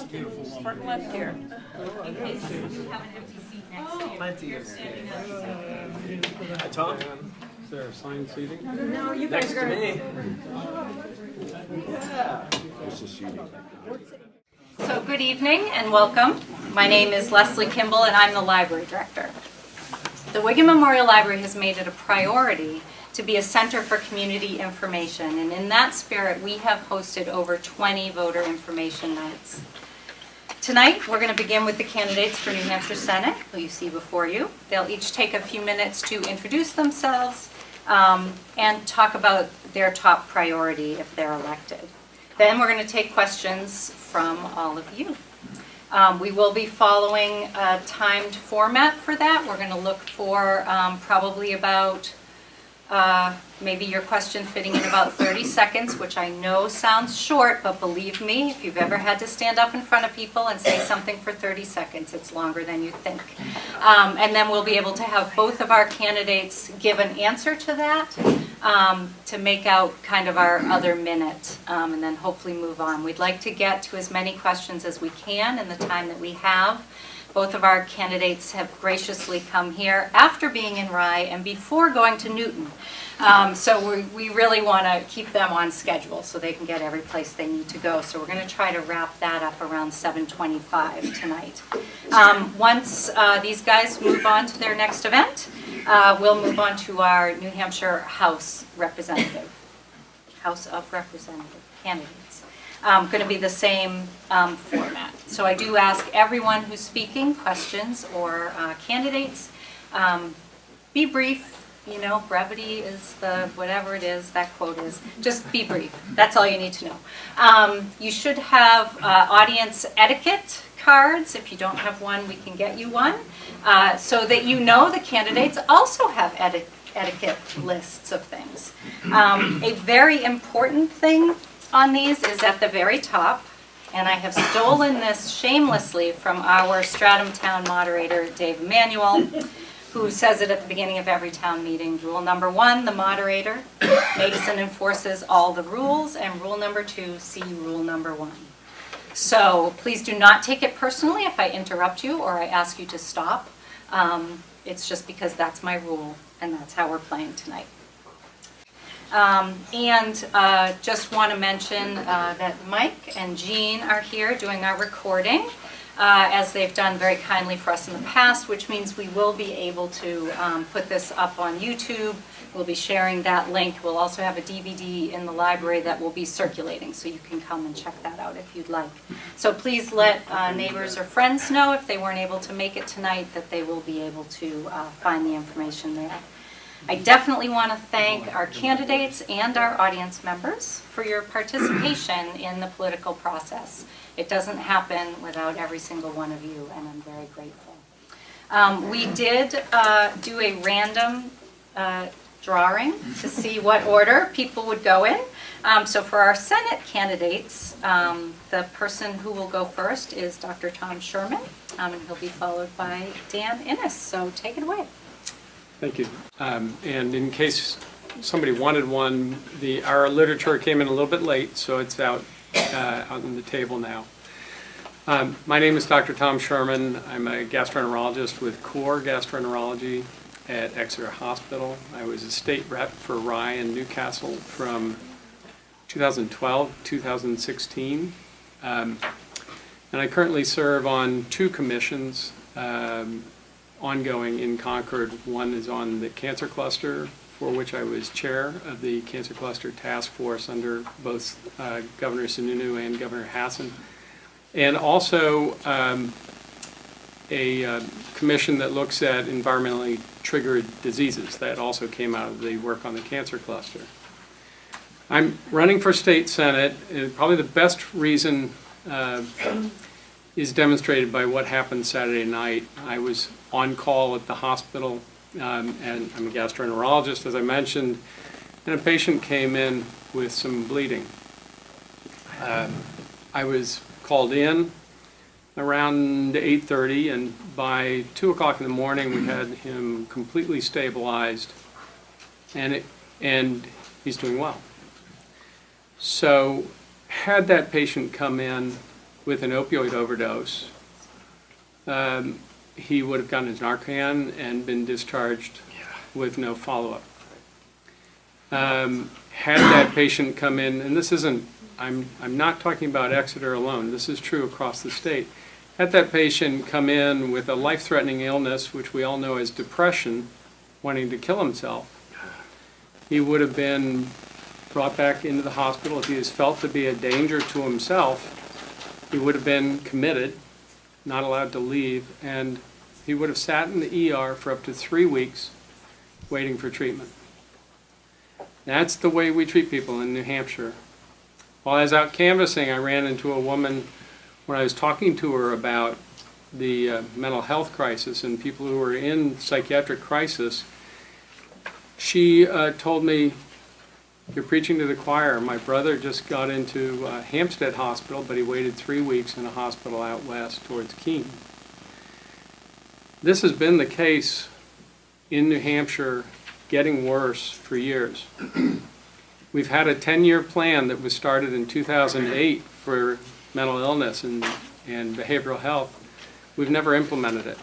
Front and left here. In case you have an empty seat next to you. Plenty You're of standing up. Tom? Is there assigned seating? No, you Next guys to are me. Yeah. So good evening and welcome. My name is Leslie Kimball and I'm the library director. The Wiggin Memorial Library has made it a priority to be a center for community information, and in that spirit we have hosted over 20 voter information nights. Tonight we're going to begin with the candidates for New Hampshire Senate, who you see before you. They'll each take a few minutes to introduce themselves and talk about their top priority if they're elected. Then we're going to take questions from all of you. We will be following a timed format for that. We're going to look for probably about maybe your question fitting in about 30 seconds, which I know sounds short, but believe me, if you've ever had to stand up in front of people and say something for 30 seconds, it's longer than you think. And then we'll be able to have both of our candidates give an answer to that to make out kind of our other minute, and then hopefully move on. We'd like to get to as many questions as we can in the time that we have. Both of our candidates have graciously come here after being in Rye and before going to Newton. So we really want to keep them on schedule so they can get every place they need to go. So we're going to try to wrap that up around 7:25 tonight. Once these guys move on to their next event, we'll move on to our New Hampshire House of Representative candidates. Going to be the same format. So I do ask everyone who's speaking questions or candidates, be brief. You know, brevity is the whatever it is that quote is. Just be brief. That's all you need to know. You should have audience etiquette cards. If you don't have one, we can get you one, so that you know the candidates also have etiquette lists of things. A very important thing on these is at the very top, and I have stolen this shamelessly from our Stratham town moderator, Dave Emanuel, who says it at the beginning of every town meeting. Rule number 1, the moderator makes and enforces all the rules, and rule number 2, see rule number 1. So please do not take it personally if I interrupt you or I ask you to stop. It's just because that's my rule, and that's how we're playing tonight. Just want to mention that Mike and Jean are here doing our recording, as they've done very kindly for us in the past, which means we will be able to put this up on YouTube. We'll be sharing that link. We'll also have a DVD in the library that will be circulating, so you can come and check that out if you'd like. So please let neighbors or friends know if they weren't able to make it tonight that they will be able to find the information there. I definitely want to thank our candidates and our audience members for your participation in the political process. It doesn't happen without every single one of you, and I'm very grateful. We did do a random drawing to see what order people would go in. So for our Senate candidates, the person who will go first is Dr. Tom Sherman, and he'll be followed by Dan Innes. So take it away. Thank you. And in case somebody wanted one, our literature came in a little bit late, so it's out on the table now. My name is Dr. Tom Sherman. I'm a gastroenterologist with Core Gastroenterology at Exeter Hospital. I was a state rep for Rye and Newcastle from 2012 to 2016. And I currently serve on 2 commissions ongoing in Concord. One is on the Cancer Cluster, for which I was chair of the Cancer Cluster Task Force under both Governor Sununu and Governor Hassan. And also a commission that looks at environmentally triggered diseases. That also came out of the work on the Cancer Cluster. I'm running for state senate, and probably the best reason is demonstrated by what happened Saturday night. I was on call at the hospital, and I'm a gastroenterologist, as I mentioned, and a patient came in with some bleeding. I was called in around 8:30, and by 2 o'clock in the morning we had him completely stabilized, and he's doing well. So had that patient come in with an opioid overdose, he would have gotten his Narcan and been discharged with no follow-up. Had that patient come in, and this isn't, I'm not talking about Exeter alone, this is true across the state. Had that patient come in with a life-threatening illness, which we all know as depression, wanting to kill himself, he would have been brought back into the hospital. If he was felt to be a danger to himself, he would have been committed, not allowed to leave, and he would have sat in the ER for up to 3 weeks waiting for treatment. That's the way we treat people in New Hampshire. While I was out canvassing, I ran into a woman when I was talking to her about the mental health crisis and people who were in psychiatric crisis. She told me, "You're preaching to the choir. My brother just got into Hampstead Hospital, but he waited 3 weeks in a hospital out west towards Keene." This has been the case in New Hampshire, getting worse for years. We've had a 10-year plan that was started in 2008 for mental illness and behavioral health. We've never implemented it.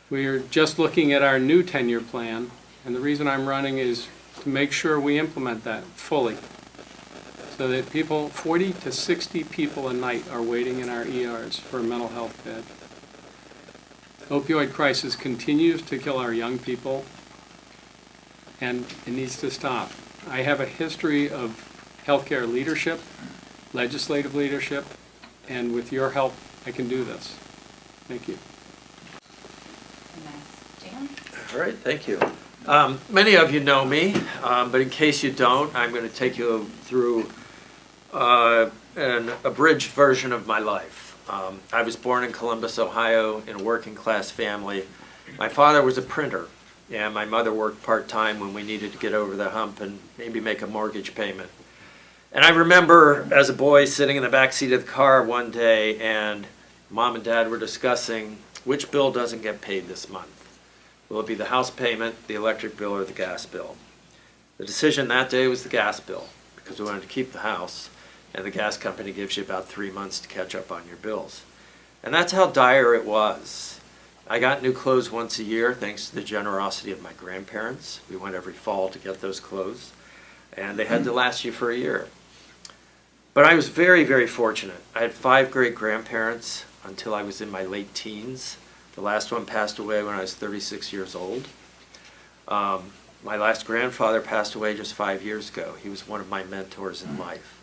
We're just looking at our new 10-year plan, and the reason I'm running is to make sure we implement that fully, so that people, 40 to 60 people a night are waiting in our ERs for a mental health bed. Opioid crisis continues to kill our young people, and it needs to stop. I have a history of healthcare leadership, legislative leadership, and with your help, I can do this. Thank you. Nice. Jan? All right, thank you. Many of you know me, but in case you don't, I'm going to take you through an abridged version of my life. I was born in Columbus, Ohio, in a working class family. My father was a printer, and my mother worked part-time when we needed to get over the hump and maybe make a mortgage payment. And I remember as a boy sitting in the back seat of the car one day, and Mom and Dad were discussing which bill doesn't get paid this month. Will it be the house payment, the electric bill, or the gas bill? The decision that day was the gas bill, because we wanted to keep the house, and the gas company gives you about 3 months to catch up on your bills. And that's how dire it was. I got new clothes once a year thanks to the generosity of my grandparents. We went every fall to get those clothes, and they had to last you for a year. But I was very, very fortunate. I had 5 great-grandparents until I was in my late teens. The last one passed away when I was 36 years old. My last grandfather passed away just 5 years ago. He was one of my mentors in life.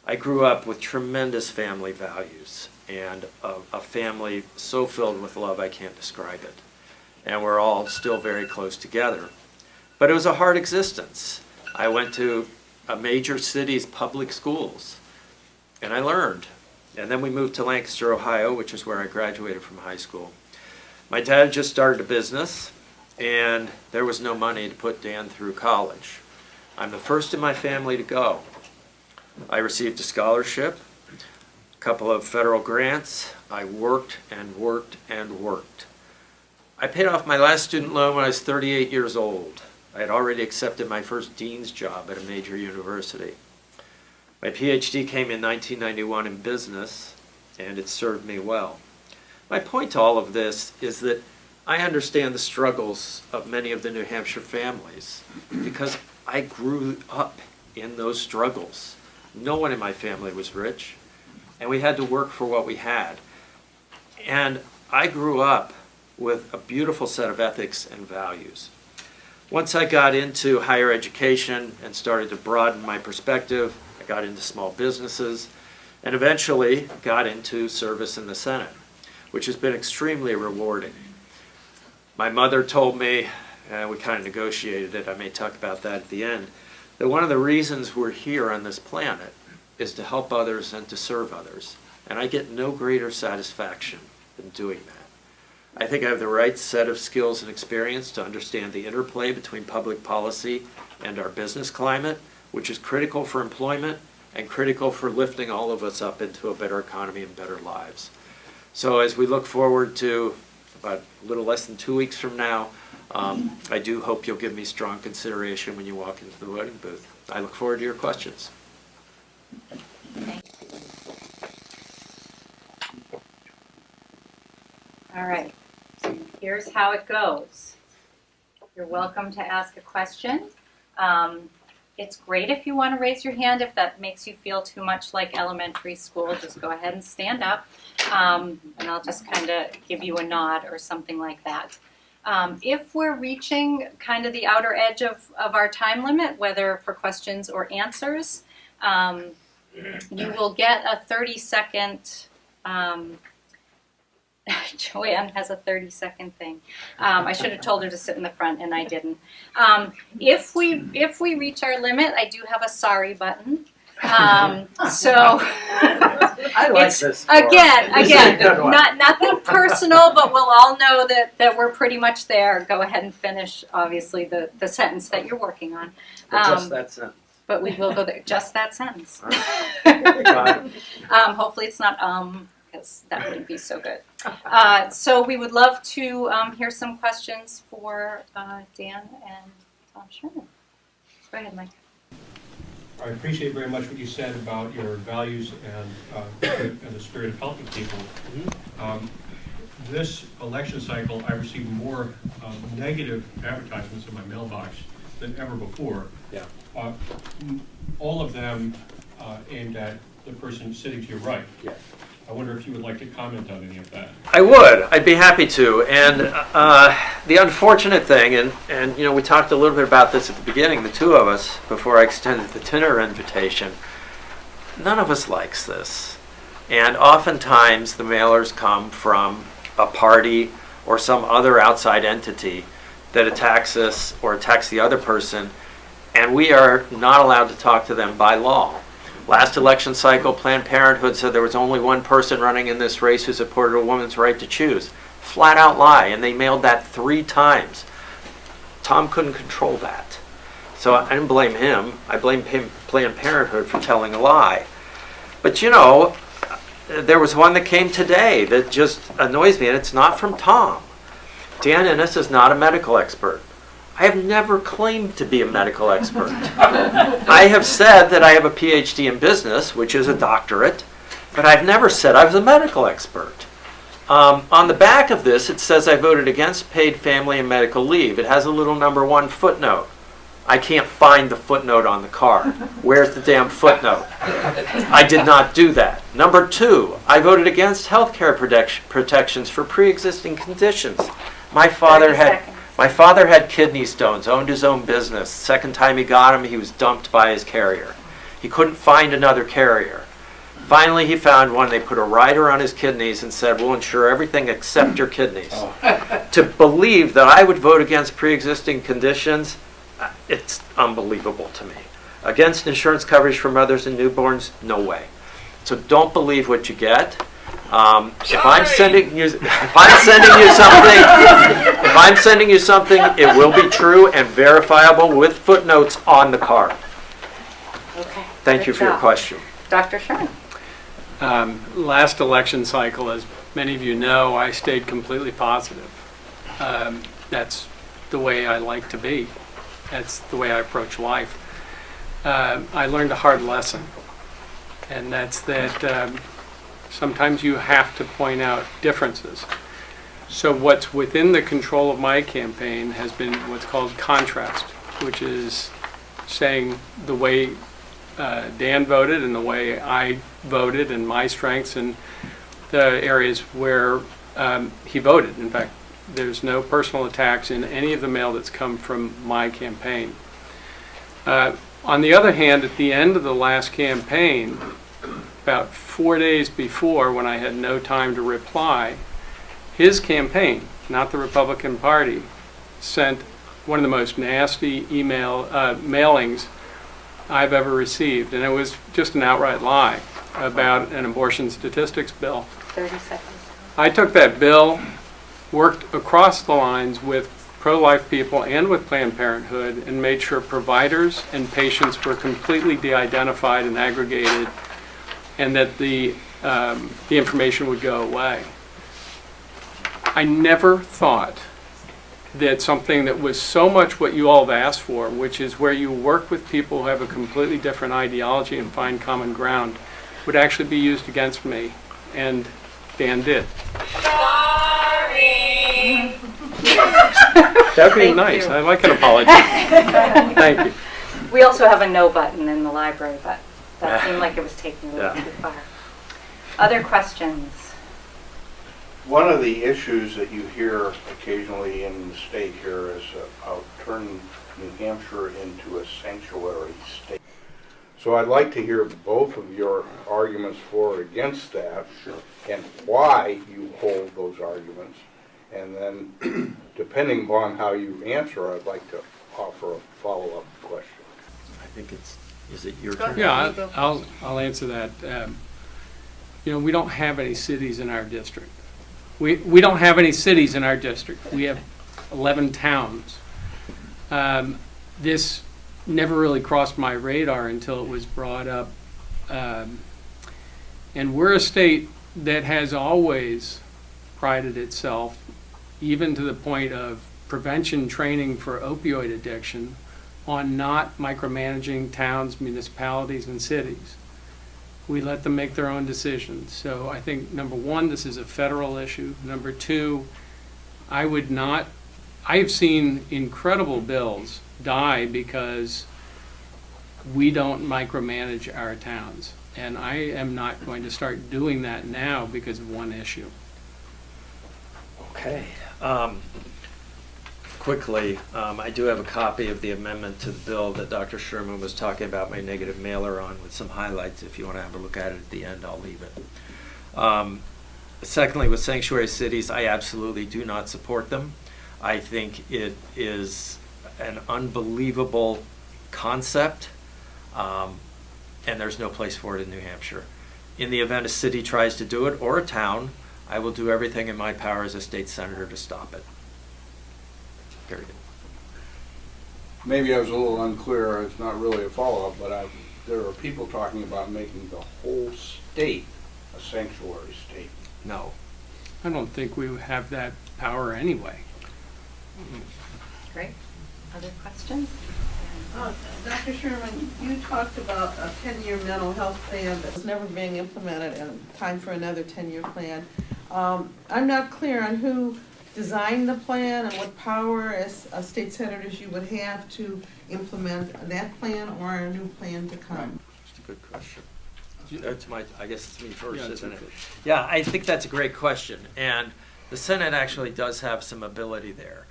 I grew up with tremendous family values and a family so filled with love I can't describe it. And we're all still very close together. But it was a hard existence. I went to a major city's public schools, and I learned. And then we moved to Lancaster, Ohio, which is where I graduated from high school. My dad just started a business, and there was no money to put Dan through college. I'm the first in my family to go. I received a scholarship, a couple of federal grants. I worked and worked and worked. I paid off my last student loan when I was 38 years old. I had already accepted my first dean's job at a major university. My PhD came in 1991 in business, and it served me well. My point to all of this is that I understand the struggles of many of the New Hampshire families because I grew up in those struggles. No one in my family was rich, and we had to work for what we had. And I grew up with a beautiful set of ethics and values. Once I got into higher education and started to broaden my perspective, I got into small businesses and eventually got into service in the Senate, which has been extremely rewarding. My mother told me, and we kind of negotiated it, I may talk about that at the end, that one of the reasons we're here on this planet is to help others and to serve others. And I get no greater satisfaction than doing that. I think I have the right set of skills and experience to understand the interplay between public policy and our business climate, which is critical for employment and critical for lifting all of us up into a better economy and better lives. So as we look forward to about a little less than 2 weeks from now, I do hope you'll give me strong consideration when you walk into the voting booth. I look forward to your questions. All right, here's how it goes. You're welcome to ask a question. It's great if you want to raise your hand. If that makes you feel too much like elementary school, just go ahead and stand up, and I'll just kind of give you a nod or something like that. If we're reaching kind of the outer edge of our time limit, whether for questions or answers, you will get a 30-second, Joanne has a 30-second thing. I should have told her to sit in the front, and I didn't. If we reach our limit, I do have a sorry button. So I like this. Again, nothing personal, but we'll all know that we're pretty much there. Go ahead and finish, obviously, the sentence that you're working on. Just that sentence. But we will go there. Just that sentence. Got it. Hopefully it's not because that wouldn't be so good. So we would love to hear some questions for Dan and Tom Sherman. Go ahead, Mike. I appreciate very much what you said about your values and the spirit of helping people. This election cycle, I received more negative advertisements in my mailbox than ever before. Yeah. All of them aimed at the person sitting to your right. Yes. I wonder if you would like to comment on any of that. I would. I'd be happy to. And the unfortunate thing, and you know, we talked a little bit about this at the beginning, the two of us, before I extended the dinner invitation. None of us likes this. And oftentimes the mailers come from a party or some other outside entity that attacks us or attacks the other person, and we are not allowed to talk to them by law. Last election cycle, Planned Parenthood said there was only one person running in this race who supported a woman's right to choose. Flat out lie, and they mailed that 3 times. Tom couldn't control that. So I didn't blame him. I blame Planned Parenthood for telling a lie. But you know, there was one that came today that just annoys me, and it's not from Tom. Dan Innes is not a medical expert. I have never claimed to be a medical expert. I have said that I have a PhD in business, which is a doctorate, but I've never said I was a medical expert. On the back of this, it says I voted against paid family and medical leave. It has a little number 1 footnote. I can't find the footnote on the card. Where's the damn footnote? I did not do that. Number 2, I voted against health care protections for pre-existing conditions. My father had kidney stones, owned his own business. Second time he got them, he was dumped by his carrier. He couldn't find another carrier. Finally, he found one. They put a rider on his kidneys and said, we'll insure everything except your kidneys. To believe that I would vote against pre-existing conditions, it's unbelievable to me. Against insurance coverage for mothers and newborns, no way. So don't believe what you get. If I'm sending you something, it will be true and verifiable with footnotes on the card. Okay. Thank you for your question. Dr. Sherman. Last election cycle, as many of you know, I stayed completely positive. That's the way I like to be. That's the way I approach life. I learned a hard lesson, and that's that sometimes you have to point out differences. So what's within the control of my campaign has been what's called contrast, which is saying the way Dan voted and the way I voted and my strengths and the areas where he voted. In fact, there's no personal attacks in any of the mail that's come from my campaign. On the other hand, at the end of the last campaign, about 4 days before, when I had no time to reply, his campaign, not the Republican Party, sent one of the most nasty mailings I've ever received, and it was just an outright lie about an abortion statistics bill. 30 seconds. I took that bill, worked across the lines with pro-life people and with Planned Parenthood, and made sure providers and patients were completely de-identified and aggregated, and that the information would go away. I never thought that something that was so much what you all have asked for, which is where you work with people who have a completely different ideology and find common ground, would actually be used against me, and Dan did. That'd be Thank nice. you. I like an apology. Thank you. We also have a no button in the library, but that seemed like it was taking a little Yeah. too far. Other questions? One of the issues that you hear occasionally in the state here is about turning New Hampshire into a sanctuary state. So I'd like to hear both of your arguments for or against that, and why you hold those arguments. And then, depending upon how you answer, I'd like to offer a follow-up question. I think is it your Go turn? ahead. Yeah, I'll answer that. We don't have any cities in our district. We don't have any cities in our district. We have 11 towns. This never really crossed my radar until it was brought up. And we're a state that has always prided itself, even to the point of prevention training for opioid addiction, on not micromanaging towns, municipalities, and cities. We let them make their own decisions. So I think, number one, this is a federal issue. Number two, I have seen incredible bills die because we don't micromanage our towns. And I am not going to start doing that now because of one issue. Okay. Quickly, I do have a copy of the amendment to the bill that Dr. Sherman was talking about, my negative mailer on, with some highlights. If you want to have a look at it at the end, I'll leave it. Secondly, with sanctuary cities, I absolutely do not support them. I think it is an unbelievable concept, and there's no place for it in New Hampshire. In the event a city tries to do it, or a town, I will do everything in my power as a state senator to stop it. Period. Maybe I was a little unclear, it's not really a follow-up, but there are people talking about making the whole state a sanctuary state. No. I don't think we have that power anyway. Great. Other questions? Dr. Sherman, you talked about a 10-year mental health plan that's never being implemented and time for another 10-year plan. I'm not clear on who designed the plan and what power as state senators you would have to implement that plan or a new plan to come. That's a good question. I guess it's me first, Yeah, it's isn't you it? first. Yeah, I think that's a great question, and the Senate actually does have some ability there.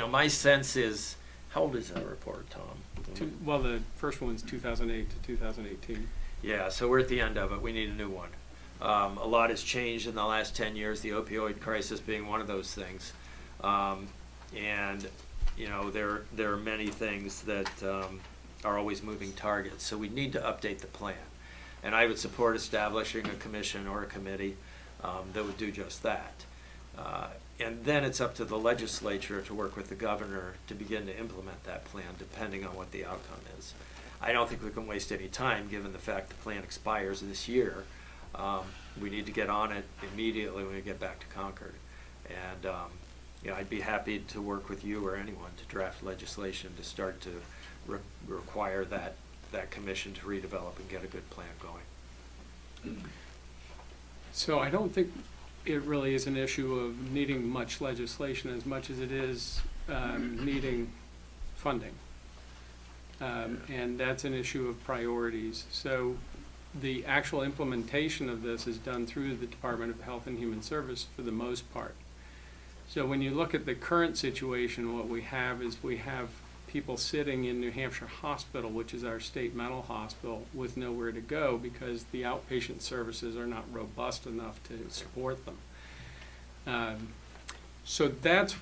My sense is, how old is that report, Tom? Well, the first one's 2008 to 2018. Yeah, so we're at the end of it. We need a new one. A lot has changed in the last 10 years, the opioid crisis being one of those things. And, there are many things that are always moving targets. So we need to update the plan. And I would support establishing a commission or a committee that would do just that. And then it's up to the legislature to work with the governor to begin to implement that plan, depending on what the outcome is. I don't think we can waste any time, given the fact the plan expires this year. We need to get on it immediately when we get back to Concord. And I'd be happy to work with you or anyone to draft legislation to start to require that commission to redevelop and get a good plan going. So I don't think it really is an issue of needing much legislation as much as it is needing funding. And that's an issue of priorities. So the actual implementation of this is done through the Department of Health and Human Service for the most part. So when you look at the current situation, what we have is we have people sitting in New Hampshire Hospital, which is our state mental hospital, with nowhere to go because the outpatient services are not robust enough to support them. So that's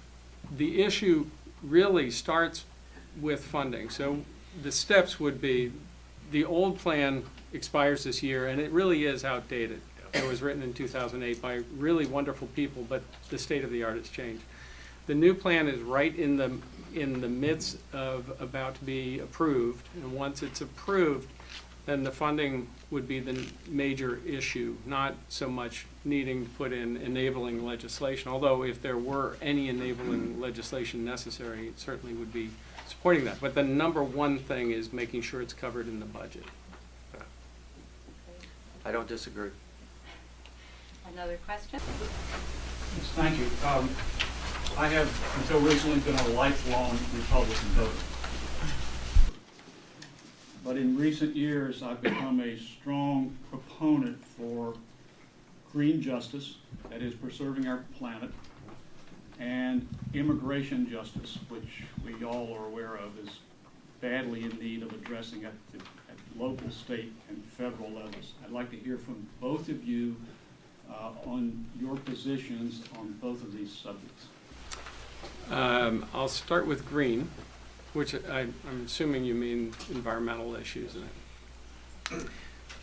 the issue. Really starts with funding. So the steps would be, the old plan expires this year, and it really is outdated. It was written in 2008 by really wonderful people, but the state of the art has changed. The new plan is right in the midst of about to be approved, and once it's approved, then the funding would be the major issue, not so much needing to put in enabling legislation, although if there were any enabling legislation necessary, it certainly would be supporting that. But the number one thing is making sure it's covered in the budget. I don't disagree. Another question? Yes, thank you. I have, until recently, been a lifelong Republican voter. But in recent years, I've become a strong proponent for green justice, that is preserving our planet, and immigration justice, which we all are aware of is badly in need of addressing at local, state, and federal levels. I'd like to hear from both of you on your positions on both of these subjects. I'll start with green, which I'm assuming you mean environmental issues.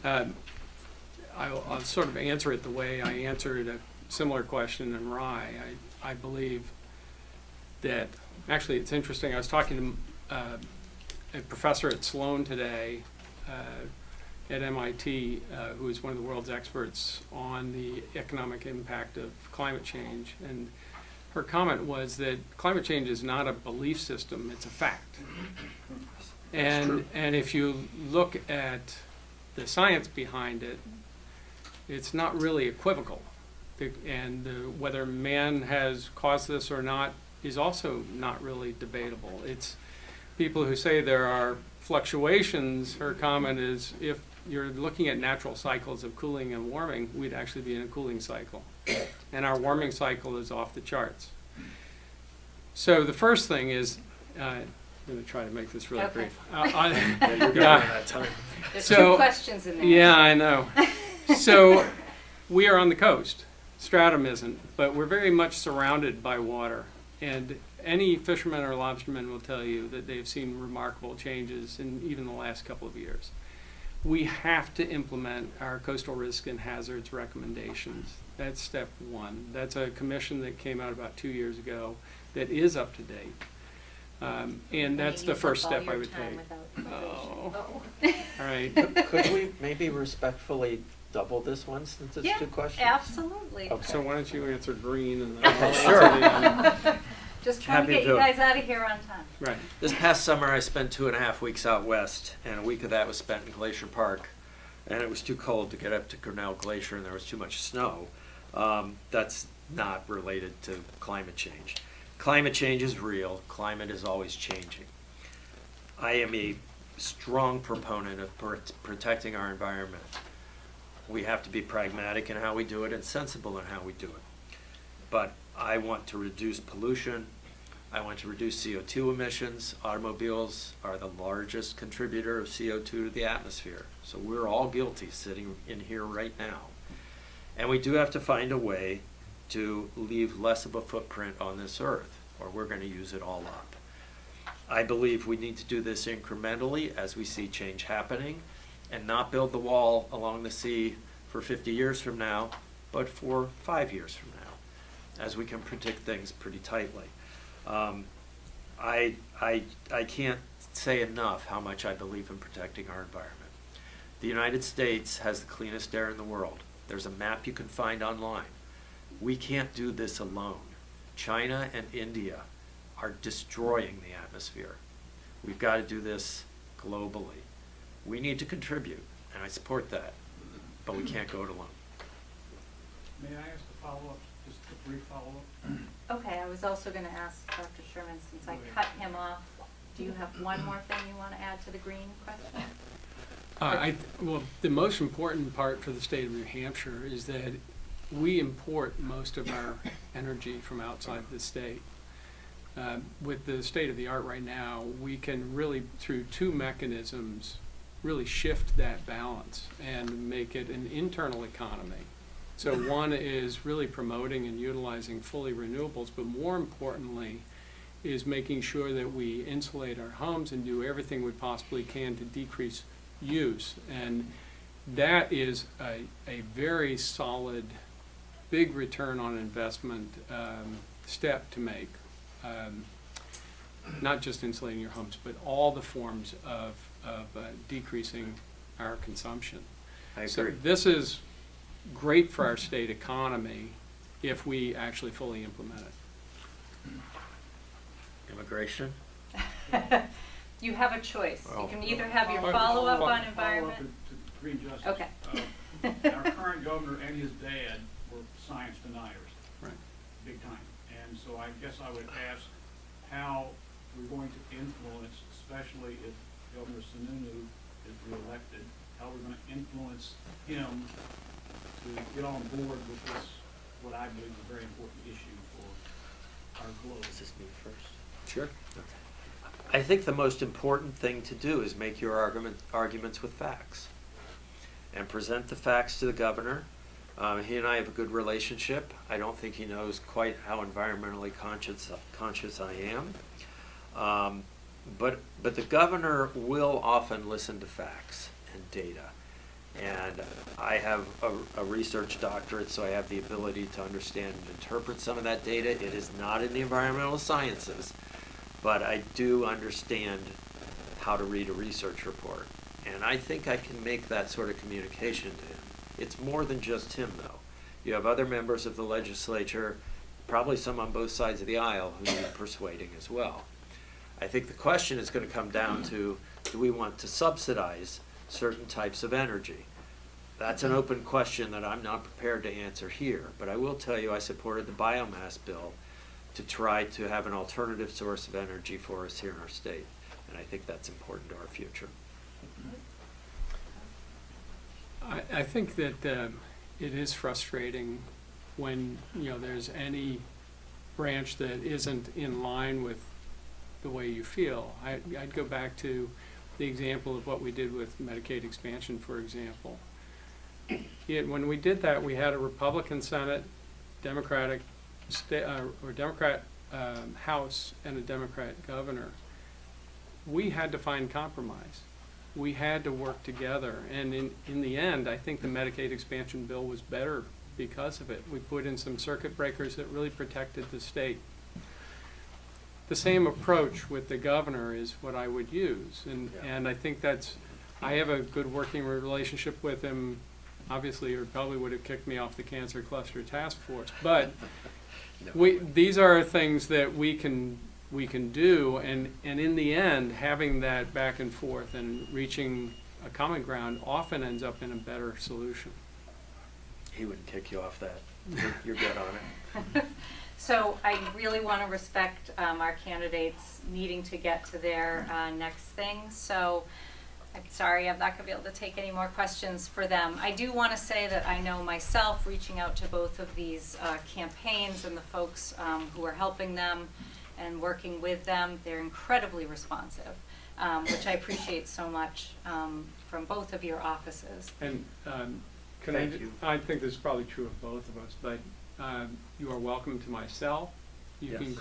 I'll sort of answer it the way I answered a similar question in Rye. I believe that, actually it's interesting, I was talking to a professor at Sloan today at MIT who is one of the world's experts on the economic impact of climate change, and her comment was that climate change is not a belief system, it's a fact. And if you look at the science behind it, it's not really equivocal. And whether man has caused this or not is also not really debatable. It's people who say there are fluctuations. Her comment is, if you're looking at natural cycles of cooling and warming, we'd actually be in a cooling cycle. And our warming cycle is off the charts. So the first thing is, I'm going to try to make this really brief. There's So- two questions in there. Yeah, I know. So we are on the coast. Stratham isn't, but we're very much surrounded by water. And any fisherman or lobsterman will tell you that they've seen remarkable changes in even the last couple of years. We have to implement our coastal risk and hazards recommendations. That's step one. That's a commission that came out about 2 years ago that is up to date. And that's the first step I would take. Oh. All right. Could we maybe respectfully double this one since it's Yeah, two questions? absolutely. Okay. So why don't you answer green and then Okay, I'll sure. answer the, Just trying Happy to to get do you it. guys out of here on time. right. This past summer, I spent 2.5 weeks out west, and a week of that was spent in Glacier Park. And it was too cold to get up to Grinnell Glacier, and there was too much snow. That's not related to climate change. Climate change is real. Climate is always changing. I am a strong proponent of protecting our environment. We have to be pragmatic in how we do it and sensible in how we do it. But I want to reduce pollution. I want to reduce CO2 emissions. Automobiles are the largest contributor of CO2 to the atmosphere. So we're all guilty sitting in here right now. And we do have to find a way to leave less of a footprint on this earth, or we're going to use it all up. I believe we need to do this incrementally as we see change happening, and not build the wall along the sea for 50 years from now, but for 5 years from now, as we can predict things pretty tightly. I can't say enough how much I believe in protecting our environment. The United States has the cleanest air in the world. There's a map you can find online. We can't do this alone. China and India are destroying the atmosphere. We've got to do this globally. We need to contribute, and I support that, but we can't go it alone. May I ask a follow-up, just a brief follow-up? Okay, I was also going to ask Dr. Sherman, since I cut him off, do you have one more thing you want to add to the green question? Well, the most important part for the state of New Hampshire is that we import most of our energy from outside the state. With the state of the art right now, we can really, through two mechanisms, really shift that balance and make it an internal economy. So one is really promoting and utilizing fully renewables, but more importantly is making sure that we insulate our homes and do everything we possibly can to decrease use. And that is a very solid, big return on investment step to make. Not just insulating your homes, but all the forms of decreasing our consumption. I agree. So this is great for our state economy if we actually fully implement it. Immigration? You have a choice. You Well- can either have your Follow-up follow-up on Follow-up environment. to green justice. Okay. Our current governor and his dad were science deniers, Right. big time. And And so I guess I would ask how we're going to influence, especially if Governor Sununu is reelected, how we're going to influence him to get on board with this, what I believe is a very important issue for our globe. Is this me first? Sure. I think the most important thing to do is make your arguments with facts and present the facts to the governor. He and I have a good relationship. I don't think he knows quite how environmentally conscious I am. But the governor will often listen to facts and data. And I have a research doctorate, so I have the ability to understand and interpret some of that data. It is not in the environmental sciences, but I do understand how to read a research report. And I think I can make that sort of communication to him. It's more than just him, though. You have other members of the legislature, probably some on both sides of the aisle, who need persuading as well. I think the question is going to come down to, do we want to subsidize certain types of energy? That's an open question that I'm not prepared to answer here, but I will tell you I supported the biomass bill to try to have an alternative source of energy for us here in our state, and I think that's important to our future. I think that it is frustrating when, you know, there's any branch that isn't in line with the way you feel. I'd go back to the example of what we did with Medicaid expansion, for example. When we did that, we had a Republican Senate, Democrat House, and a Democrat governor. We had to find compromise. We had to work together, and in the end, I think the Medicaid expansion bill was better because of it. We put in some circuit breakers that really protected the state. The same approach with the governor is what I would use, and I think I have a good working relationship with him. Obviously, he probably would have kicked me off the Cancer Cluster Task Force, but these are things that we can do, and in the end, having that back and forth and reaching a common ground often ends up in a better solution. He wouldn't kick you off that. You're good on it. So I really want to respect our candidates needing to get to their next thing. So I'm sorry, I'm not going to be able to take any more questions for them. I do want to say that I know myself, reaching out to both of these campaigns and the folks who are helping them and working with them, they're incredibly responsive, which I appreciate so much from both of your offices. And Thank you. I think this is probably true of both of us, but you are welcome to my cell. You can Yes.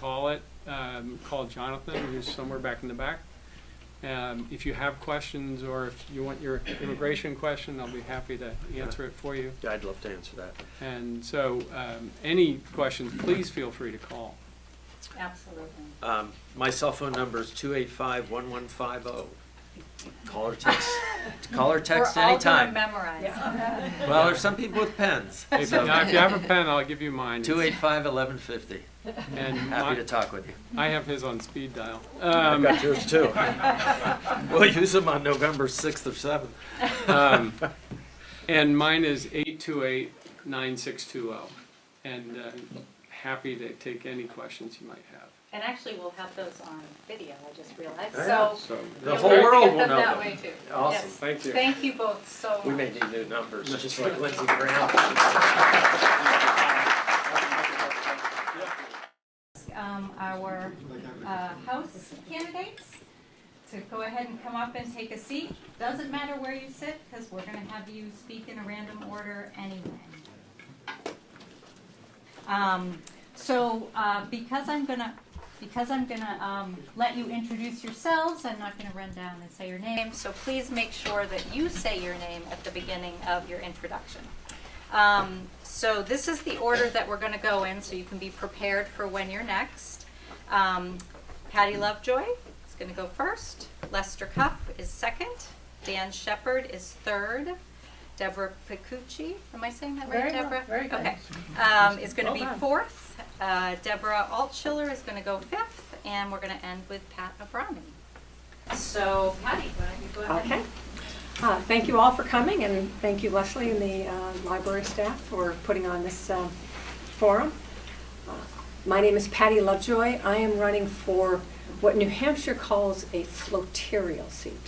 call Jonathan, who's somewhere back in the back. If you have questions, or if you want your immigration question, I'll be happy to answer it for you. Yeah, I'd love to answer that. And so any questions, please feel free to call. Absolutely. My cell phone number is 285-1150. Call or text. Call or text We're all anytime. going to memorize. Well, there's some people with pens. If you have a pen, I'll give you mine. 285-1150. And Happy to talk with you. I have his on speed dial. I've got yours too. We'll use them on November 6th or 7th. And mine is 828-9620. And happy to take any questions you might have. And actually, we'll have those on video, I just realized. Yeah. So The you'll whole be able to world get will them know that them. way too. Awesome. Yes. Thank you. Thank you both so much. We may need new numbers, just like Lindsey Graham. Our House candidates to go ahead and come up and take a seat. Doesn't matter where you sit, because we're going to have you speak in a random order anyway. Because I'm gonna let you introduce yourselves, I'm not gonna run down and say your name. So please make sure that you say your name at the beginning of your introduction. So this is the order that we're gonna go in, so you can be prepared for when you're next. Patty Lovejoy is gonna go first. Lester Cuff is second. Dan Shepard is third. Deborah Picucci, am I saying that right, Very well, Deborah? very good. Okay. Is going to Well be done. fourth. Deborah Altschiller is going to go fifth, and we're going to end with Pat Abrami. So, Patty, why don't you go ahead? Okay. Thank you all for coming, and thank you, Leslie, and the library staff for putting on this forum. My name is Patty Lovejoy. I am running for what New Hampshire calls a floterial seat.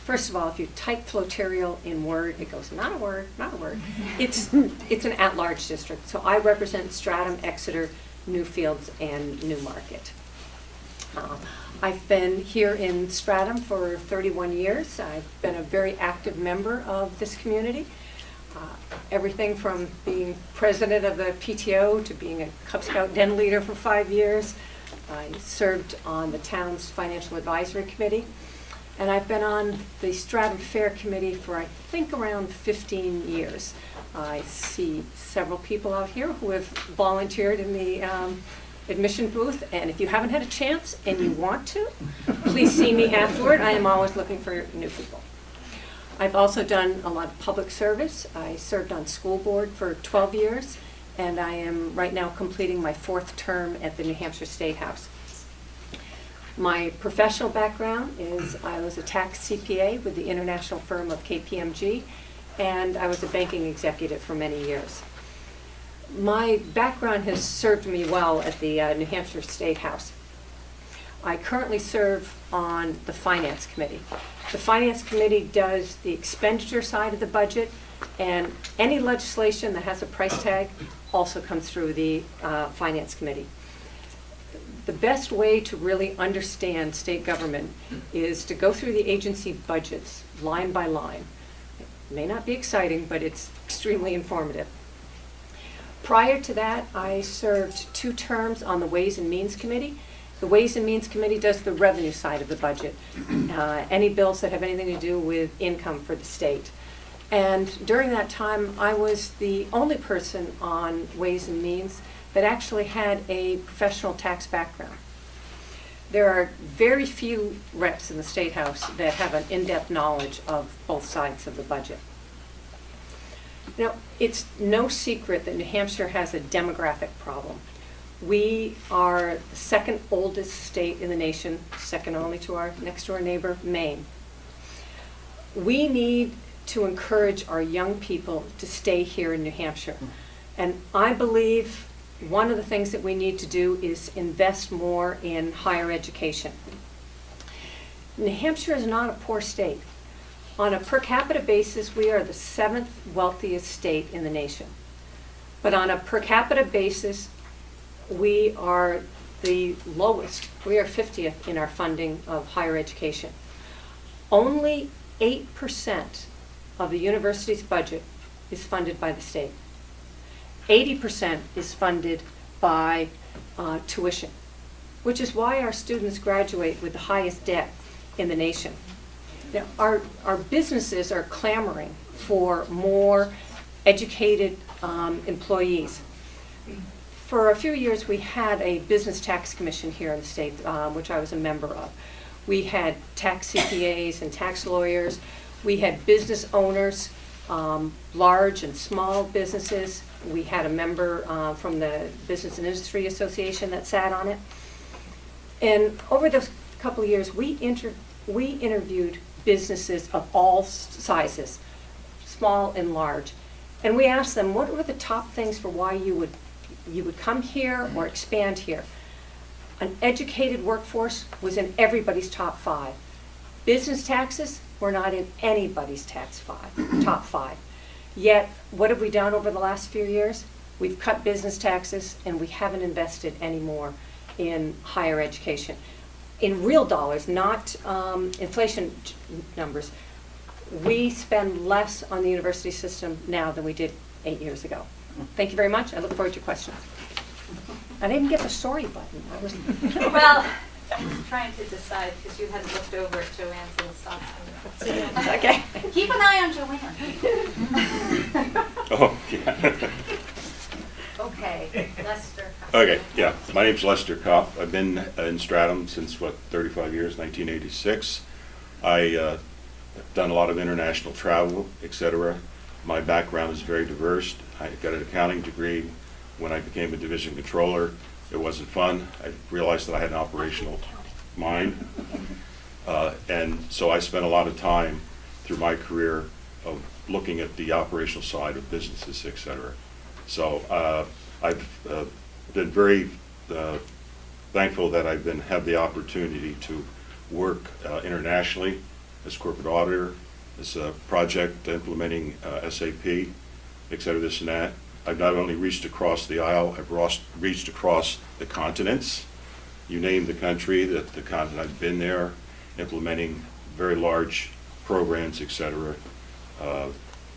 First of all, if you type floterial in Word, it goes, not a word, not a word. It's an at-large district. So I represent Stratham, Exeter, Newfields, and Newmarket. I've been here in Stratham for 31 years. I've been a very active member of this community. Everything from being president of the PTO to being a Cub Scout den leader for 5 years. I served on the town's financial advisory committee. And I've been on the Stratham Fair Committee for, I think, around 15 years. I see several people out here who have volunteered in the admission booth, and if you haven't had a chance and you want to, please see me afterward. I am always looking for new people. I've also done a lot of public service. I served on school board for 12 years, and I am right now completing my 4th term at the New Hampshire State House. My professional background is I was a tax CPA with the international firm of KPMG, and I was a banking executive for many years. My background has served me well at the New Hampshire State House. I currently serve on the Finance Committee. The Finance Committee does the expenditure side of the budget, and any legislation that has a price tag also comes through the Finance Committee. The best way to really understand state government is to go through the agency budgets line by line. It may not be exciting, but it's extremely informative. Prior to that, I served 2 terms on the Ways and Means Committee. The Ways and Means Committee does the revenue side of the budget, any bills that have anything to do with income for the state. And during that time, I was the only person on Ways and Means that actually had a professional tax background. There are very few reps in the State House that have an in-depth knowledge of both sides of the budget. Now, it's no secret that New Hampshire has a demographic problem. We are the 2nd oldest state in the nation, second only to our next door neighbor, Maine. We need to encourage our young people to stay here in New Hampshire. And I believe one of the things that we need to do is invest more in higher education. New Hampshire is not a poor state. On a per capita basis, we are the 7th wealthiest state in the nation. But on a per capita basis, we are the lowest. We are 50th in our funding of higher education. Only 8% of the university's budget is funded by the state. 80% is funded by tuition, which is why our students graduate with the highest debt in the nation. Now, our businesses are clamoring for more educated employees. For a few years, we had a business tax commission here in the state, which I was a member of. We had tax CPAs and tax lawyers. We had business owners, large and small businesses. We had a member from the Business and Industry Association that sat on it. And over those couple of years, we interviewed businesses of all sizes, small and large. And we asked them, what were the top things for why you would come here or expand here? An educated workforce was in everybody's top 5. Business taxes were not in anybody's top 5. Yet, what have we done over the last few years? We've cut business taxes and we haven't invested any more in higher education. In real dollars, not inflation numbers, we spend less on the university system now than we did 8 years ago. Thank you very much. I look forward to your questions. I didn't get the sorry button. Well, I'm trying to decide because you hadn't looked over at Joanne's and stuff. Okay. Keep an eye on Joanne. Oh, yeah. Okay, Lester. Okay, yeah. My name's Lester Koff. I've been in Stratham since, 35 years, 1986. I done a lot of international travel, etc. My background is very diverse. I got an accounting degree. When I became a division controller, it wasn't fun. I realized that I had an operational mind. And so I spent a lot of time through my career of looking at the operational side of businesses, etc. So I've been very thankful that I've have the opportunity to work internationally as corporate auditor, as a project implementing SAP, et cetera, this and that. I've not only reached across the aisle, I've reached across the continents. You name the country, the continent, I've been there, implementing very large programs, et cetera,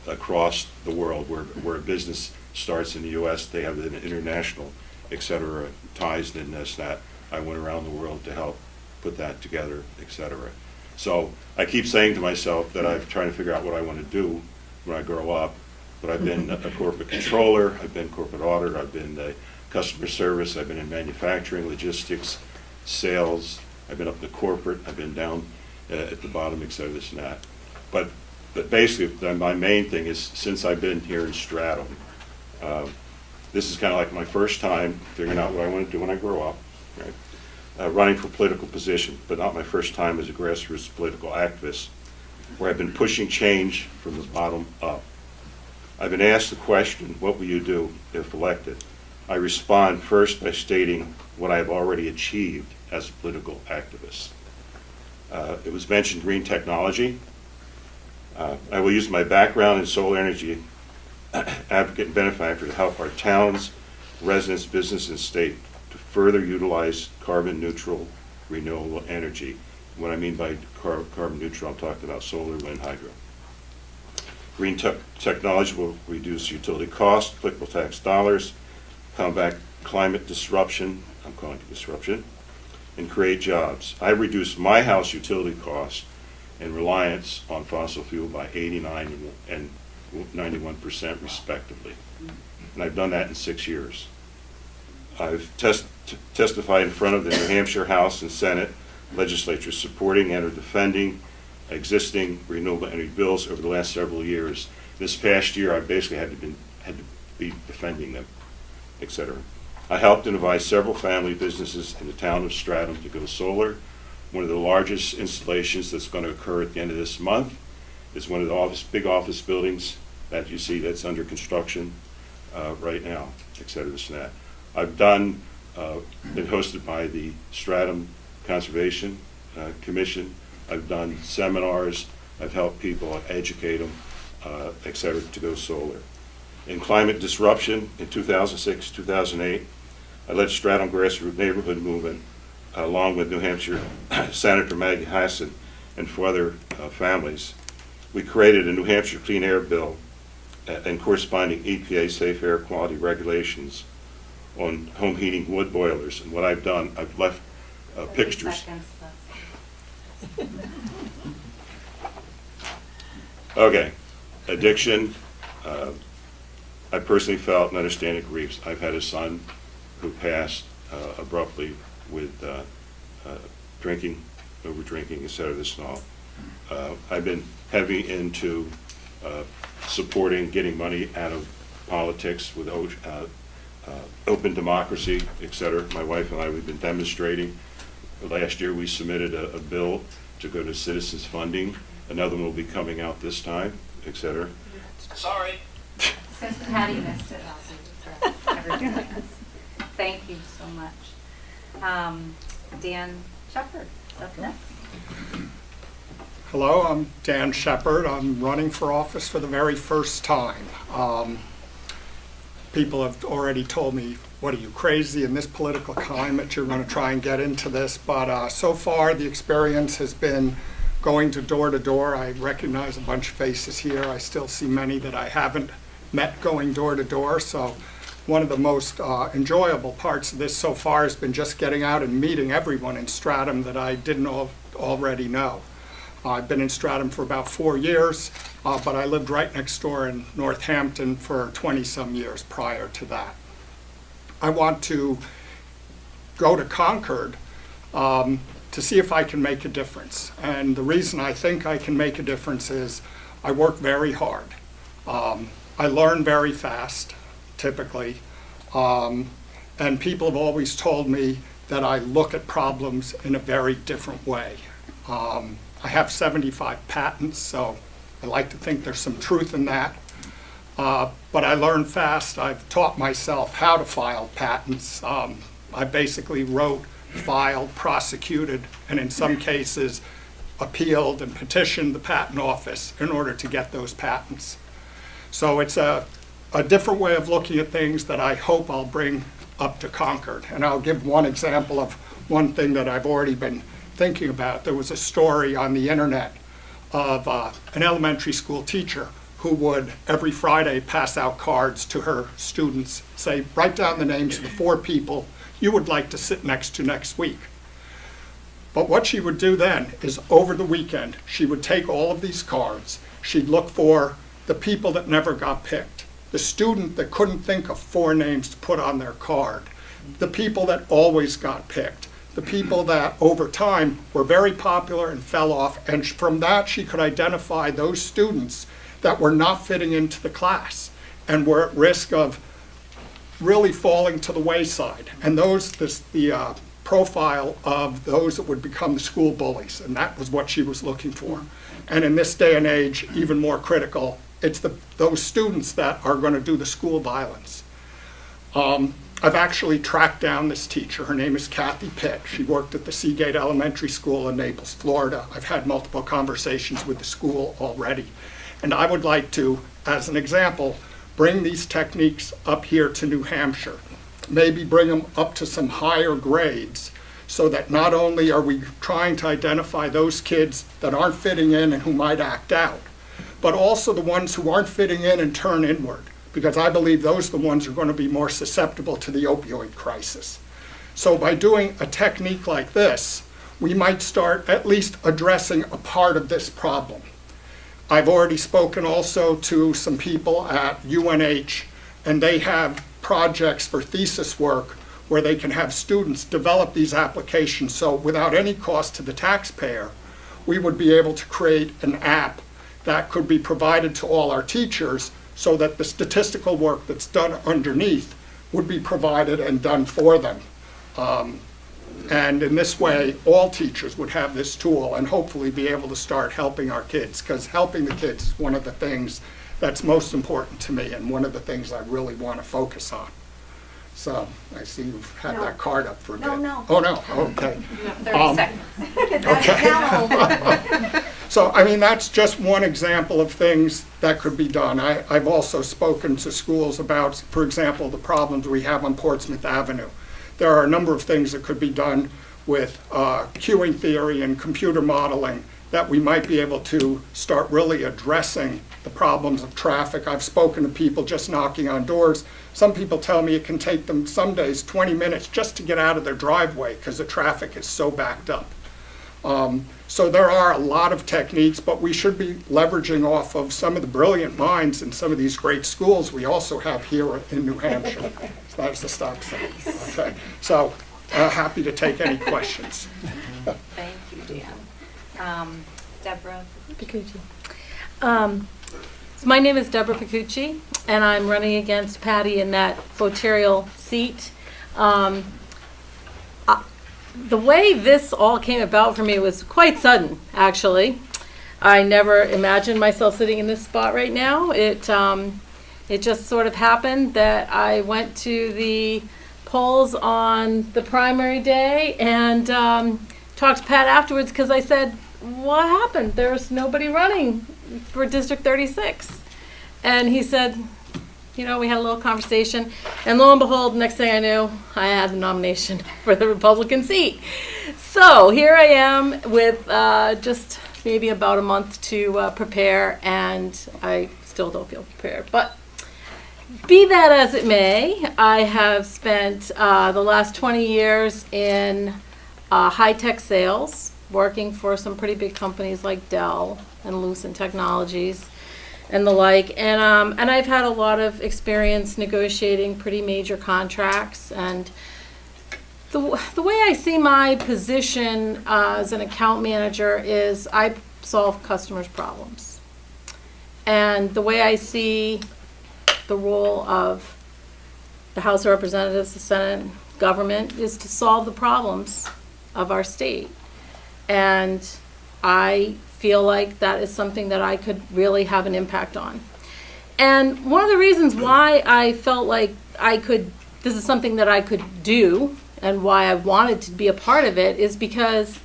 across the world. Where a business starts in the U.S., they have an international, et cetera, ties in this, that. I went around the world to help put that together, et cetera. So I keep saying to myself that I'm trying to figure out what I want to do when I grow up. But I've been a corporate controller, I've been corporate auditor, I've been customer service, I've been in manufacturing, logistics, sales, I've been up to corporate, I've been down at the bottom, et cetera, this and that. But basically, my main thing is, since I've been here in Stratham, this is kind of like my first time figuring out what I want to do when I grow up, right? Running for political position, but not my first time as a grassroots political activist, where I've been pushing change from the bottom up. I've been asked the question, what will you do if elected? I respond first by stating what I have already achieved as a political activist. It was mentioned green technology. I will use my background in solar energy advocate and benefactor to help our towns, residents, business, and state to further utilize carbon neutral renewable energy. What I mean by carbon neutral, I'm talking about solar, wind, hydro. Green technology will reduce utility costs, applicable tax dollars, combat climate disruption, I'm calling it disruption, and create jobs. I reduced my house utility costs and reliance on fossil fuel by 89 and 91% respectively. And I've done that in 6 years. I've testified in front of the New Hampshire House and Senate legislatures supporting and or defending existing renewable energy bills over the last several years. This past year, I basically had to be defending them, et cetera. I helped and advised several family businesses in the town of Stratham to go solar. One of the largest installations that's going to occur at the end of this month is one of the big office buildings that you see that's under construction right now, et cetera, this and that. I've been hosted by the Stratham Conservation Commission. I've done seminars, I've helped people, educate them, et cetera, to go solar. In climate disruption, in 2006, 2008, I led Stratham Grassroots Neighborhood Movement along with New Hampshire Senator Maggie Hassan and 4 other families. We created a New Hampshire Clean Air Bill and corresponding EPA safe air quality regulations on home heating wood boilers. And what I've done, I've left pictures. Okay, addiction. I personally felt and understand it grieves. I've had a son who passed abruptly with drinking, over drinking, et cetera, this and all. I've been heavy into supporting getting money out of politics with open democracy, et cetera. My wife and I, we've been demonstrating. Last year we submitted a bill to go to citizens funding. Another one will be coming out this time, et cetera. Sorry. Since Patty missed it, I'll do it for everybody else. Thank you so much. Dan Shepard, up next. Hello, I'm Dan Shepard. I'm running for office for the very first time. People have already told me, what are you, crazy in this political climate? You're going to try and get into this. But so far, the experience has been going to door. I recognize a bunch of faces here. I still see many that I haven't met going door to door. So one of the most enjoyable parts of this so far has been just getting out and meeting everyone in Stratham that I didn't already know. I've been in Stratham for about 4 years, but I lived right next door in Northampton for 20-some years prior to that. I want to go to Concord to see if I can make a difference. And the reason I think I can make a difference is I work very hard. I learn very fast, typically. And people have always told me that I look at problems in a very different way. I have 75 patents, so I like to think there's some truth in that. But I learn fast. I've taught myself how to file patents. I basically wrote, filed, prosecuted, and in some cases appealed and petitioned the patent office in order to get those patents. So it's a different way of looking at things that I hope I'll bring up to Concord. And I'll give one example of one thing that I've already been thinking about. There was a story on the internet of an elementary school teacher who would every Friday pass out cards to her students, say, write down the names of the 4 people you would like to sit next to next week. But what she would do then is over the weekend, she would take all of these cards, she'd look for the people that never got picked, the student that couldn't think of 4 names to put on their card, the people that always got picked, the people that over time were very popular and fell off, and from that she could identify those students that were not fitting into the class and were at risk of really falling to the wayside. And the profile of those that would become the school bullies, and that was what she was looking for. And in this day and age, even more critical, it's those students that are going to do the school violence. I've actually tracked down this teacher. Her name is Kathy Pitt. She worked at the Seagate Elementary School in Naples, Florida. I've had multiple conversations with the school already. And I would like to, as an example, bring these techniques up here to New Hampshire. Maybe bring them up to some higher grades so that not only are we trying to identify those kids that aren't fitting in and who might act out, but also the ones who aren't fitting in and turn inward, because I believe those are the ones who are going to be more susceptible to the opioid crisis. So by doing a technique like this, we might start at least addressing a part of this problem. I've already spoken also to some people at UNH, and they have projects for thesis work where they can have students develop these applications. So without any cost to the taxpayer, we would be able to create an app that could be provided to all our teachers so that the statistical work that's done underneath would be provided and done for them. And in this way, all teachers would have this tool and hopefully be able to start helping our kids, because helping the kids is one of the things that's most important to me and one of the things I really want to focus on. So I see you've had that card up for a bit. No. Oh, no, okay. You have 30 seconds. Okay. So, I mean, that's just one example of things that could be done. I've also spoken to schools about, for example, the problems we have on Portsmouth Avenue. There are a number of things that could be done with queuing theory and computer modeling that we might be able to start really addressing the problems of traffic. I've spoken to people just knocking on doors. Some people tell me it can take them some days 20 minutes just to get out of their driveway because the traffic is so backed up. So there are a lot of techniques, but we should be leveraging off of some of the brilliant minds in some of these great schools we also have here in New Hampshire. So that's the stop sign. Okay. So happy to take any questions. Thank you, Dan. Deborah? Picucci. So my name is Deborah Picucci, and I'm running against Patty in that floterial seat. The way this all came about for me was quite sudden, actually. I never imagined myself sitting in this spot right now. It just sort of happened that I went to the polls on the primary day and talked to Pat afterwards because I said, what happened? There's nobody running for District 36. And he said, you know, we had a little conversation, and lo and behold, next thing I knew, I had the nomination for the Republican seat. So here I am with just maybe about a month to prepare, and I still don't feel prepared. But be that as it may, I have spent the last 20 years in high-tech sales, working for some pretty big companies like Dell and Lucent Technologies and the like, and I've had a lot of experience negotiating pretty major contracts. And the way I see my position as an account manager is I solve customers' problems. And the way I see the role of the House of Representatives, the Senate, government is to solve the problems of our state. And I feel like that is something that I could really have an impact on. And one of the reasons why I felt like this is something that I could do and why I wanted to be a part of it is because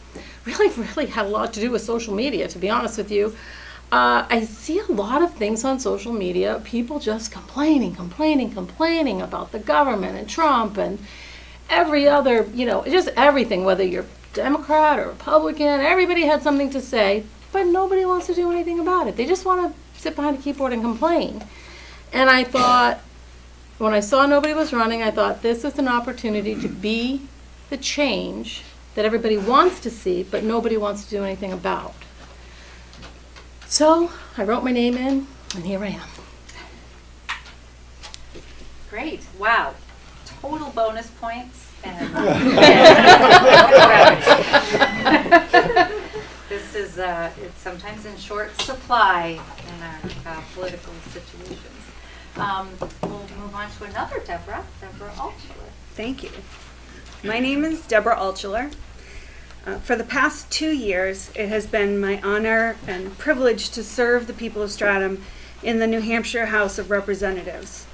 really had a lot to do with social media, to be honest with you. I see a lot of things on social media, people just complaining about the government and Trump and every other, just everything, whether you're Democrat or Republican, everybody had something to say, but nobody wants to do anything about it. They just want to sit behind a keyboard and complain. And I thought, when I saw nobody was running, I thought this is an opportunity to be the change that everybody wants to see, but nobody wants to do anything about. So I wrote my name in, and here I am. Great, wow. Total bonus points. And this is, it's sometimes in short supply in our political situations. We'll move on to another Deborah Altschuler. Thank you. My name is Deborah Altschuler. For the past 2 years, it has been my honor and privilege to serve the people of Stratham in the New Hampshire House of Representatives.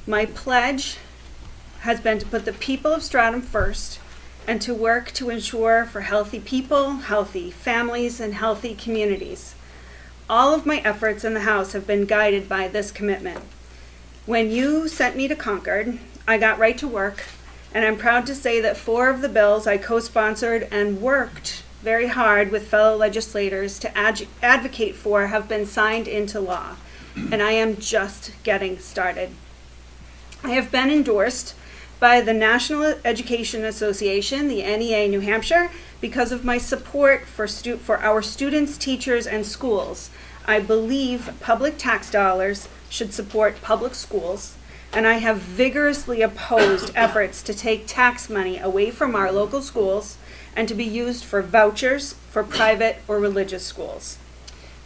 My pledge has been to put the people of Stratham first and to work to ensure for healthy people, healthy families, and healthy communities. All of my efforts in the House have been guided by this commitment. When you sent me to Concord, I got right to work, and I'm proud to say that 4 of the bills I co-sponsored and worked very hard with fellow legislators to advocate for have been signed into law, and I am just getting started. I have been endorsed by the National Education Association, the NEA New Hampshire, because of my support for our students, teachers, and schools. I believe public tax dollars should support public schools, and I have vigorously opposed efforts to take tax money away from our local schools and to be used for vouchers for private or religious schools.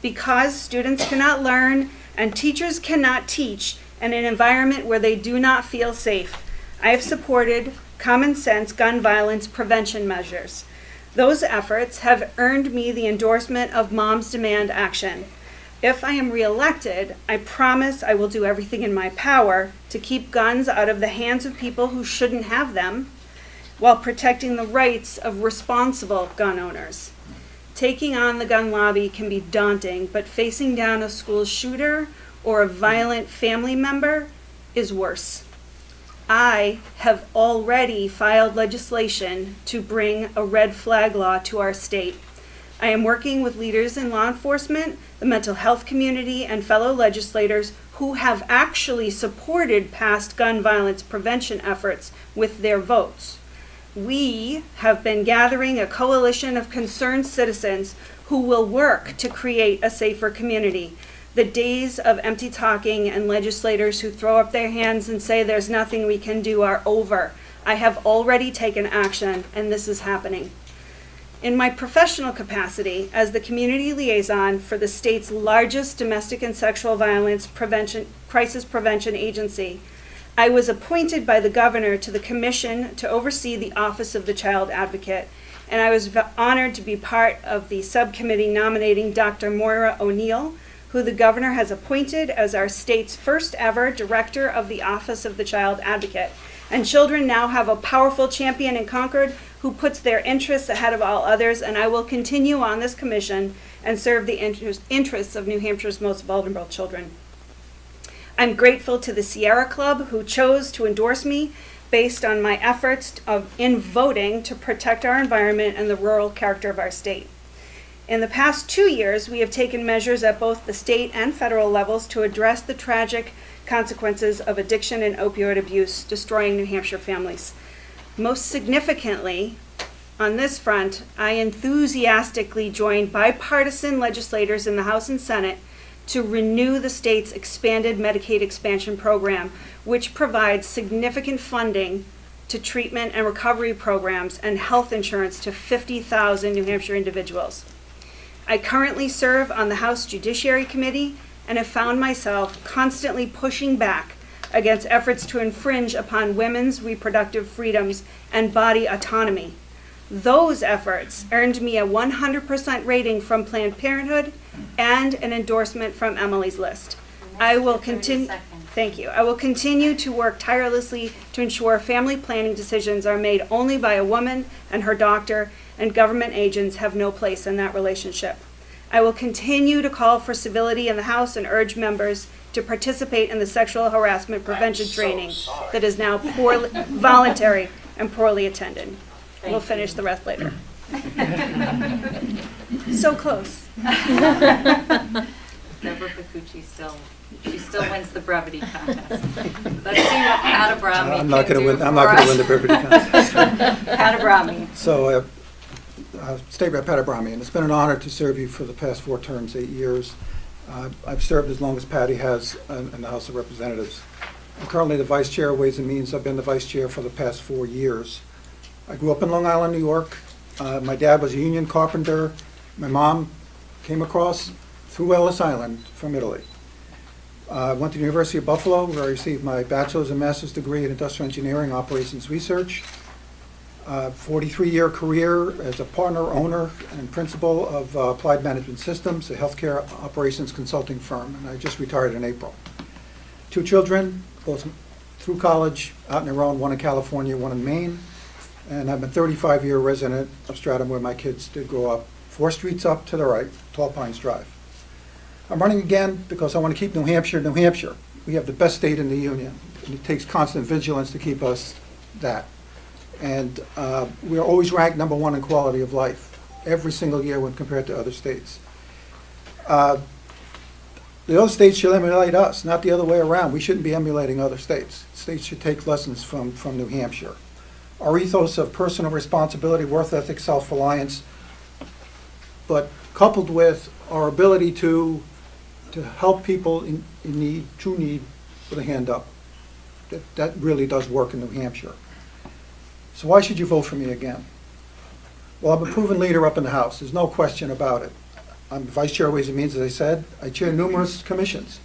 Because students cannot learn and teachers cannot teach in an environment where they do not feel safe, I have supported common sense gun violence prevention measures. Those efforts have earned me the endorsement of Moms Demand Action. If I am reelected, I promise I will do everything in my power to keep guns out of the hands of people who shouldn't have them, while protecting the rights of responsible gun owners. Taking on the gun lobby can be daunting, but facing down a school shooter or a violent family member is worse. I have already filed legislation to bring a red flag law to our state. I am working with leaders in law enforcement, the mental health community, and fellow legislators who have actually supported past gun violence prevention efforts with their votes. We have been gathering a coalition of concerned citizens who will work to create a safer community. The days of empty talking and legislators who throw up their hands and say there's nothing we can do are over. I have already taken action, and this is happening. In my professional capacity as the community liaison for the state's largest domestic and sexual violence crisis prevention agency, I was appointed by the governor to the commission to oversee the Office of the Child Advocate, and I was honored to be part of the subcommittee nominating Dr. Moira O'Neill, who the governor has appointed as our state's first ever director of the Office of the Child Advocate. And children now have a powerful champion in Concord who puts their interests ahead of all others, and I will continue on this commission and serve the interests of New Hampshire's most vulnerable children. I'm grateful to the Sierra Club who chose to endorse me based on my efforts in voting to protect our environment and the rural character of our state. In the past 2 years, we have taken measures at both the state and federal levels to address the tragic consequences of addiction and opioid abuse destroying New Hampshire families. Most significantly, on this front, I enthusiastically joined bipartisan legislators in the House and Senate to renew the state's expanded Medicaid expansion program, which provides significant funding to treatment and recovery programs and health insurance to 50,000 New Hampshire individuals. I currently serve on the House Judiciary Committee and have found myself constantly pushing back against efforts to infringe upon women's reproductive freedoms and body autonomy. Those efforts earned me a 100% rating from Planned Parenthood and an endorsement from Emily's List. I will continue. Thank you. I will continue to work tirelessly to ensure family planning decisions are made only by a woman and her doctor, and government agents have no place in that relationship. I will continue to call for civility in the House and urge members to participate in the sexual harassment prevention training that is now poorly, voluntary and poorly attended. We'll finish the rest later. So close. Deborah Pacucci still wins the brevity contest. Let's see what Pat Abrami I'm not can going to do win. I'm not for going to us. win the brevity contest. Pat Abrami. So, State Rep Pat Abrami, and it's been an honor to serve you for the past 4 terms, 8 years. I've served as long as Patty has in the House of Representatives. I'm currently the Vice Chair of Ways and Means. I've been the Vice Chair for the past 4 years. I grew up in Long Island, New York. My dad was a union carpenter. My mom came across through Ellis Island from Italy. I went to the University of Buffalo, where I received my bachelor's and master's degree in industrial engineering operations research. 43-year career as a partner, owner, and principal of Applied Management Systems, a healthcare operations consulting firm, and I just retired in April. 2 children, both through college, out on their own, one in California, one in Maine, and I'm a 35-year resident of Stratham, where my kids did grow up, 4 streets up to the right, Tall Pines Drive. I'm running again because I want to keep New Hampshire, New Hampshire. We have the best state in the union, and it takes constant vigilance to keep us that. And we are always ranked #1 in quality of life, every single year when compared to other states. The other states should emulate us, not the other way around. We shouldn't be emulating other states. States should take lessons from New Hampshire. Our ethos of personal responsibility, work ethic, self-reliance, but coupled with our ability to help people in need, true need, with a hand up. That really does work in New Hampshire. So why should you vote for me again? Well, I'm a proven leader up in the House. There's no question about it. I'm Vice Chair of Ways and Means, as I said. I chair numerous commissions.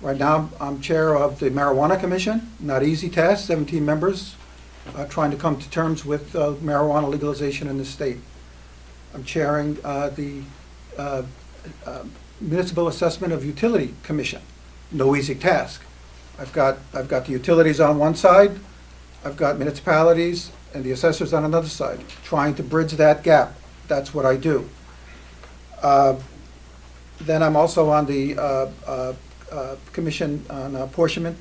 Right now, I'm chair of the Marijuana Commission. Not easy task, 17 members trying to come to terms with marijuana legalization in the state. I'm chairing the Municipal Assessment of Utility Commission. No easy task. I've got the utilities on one side. I've got municipalities and the assessors on another side, trying to bridge that gap. That's what I do. Then I'm also on the Commission on Apportionment,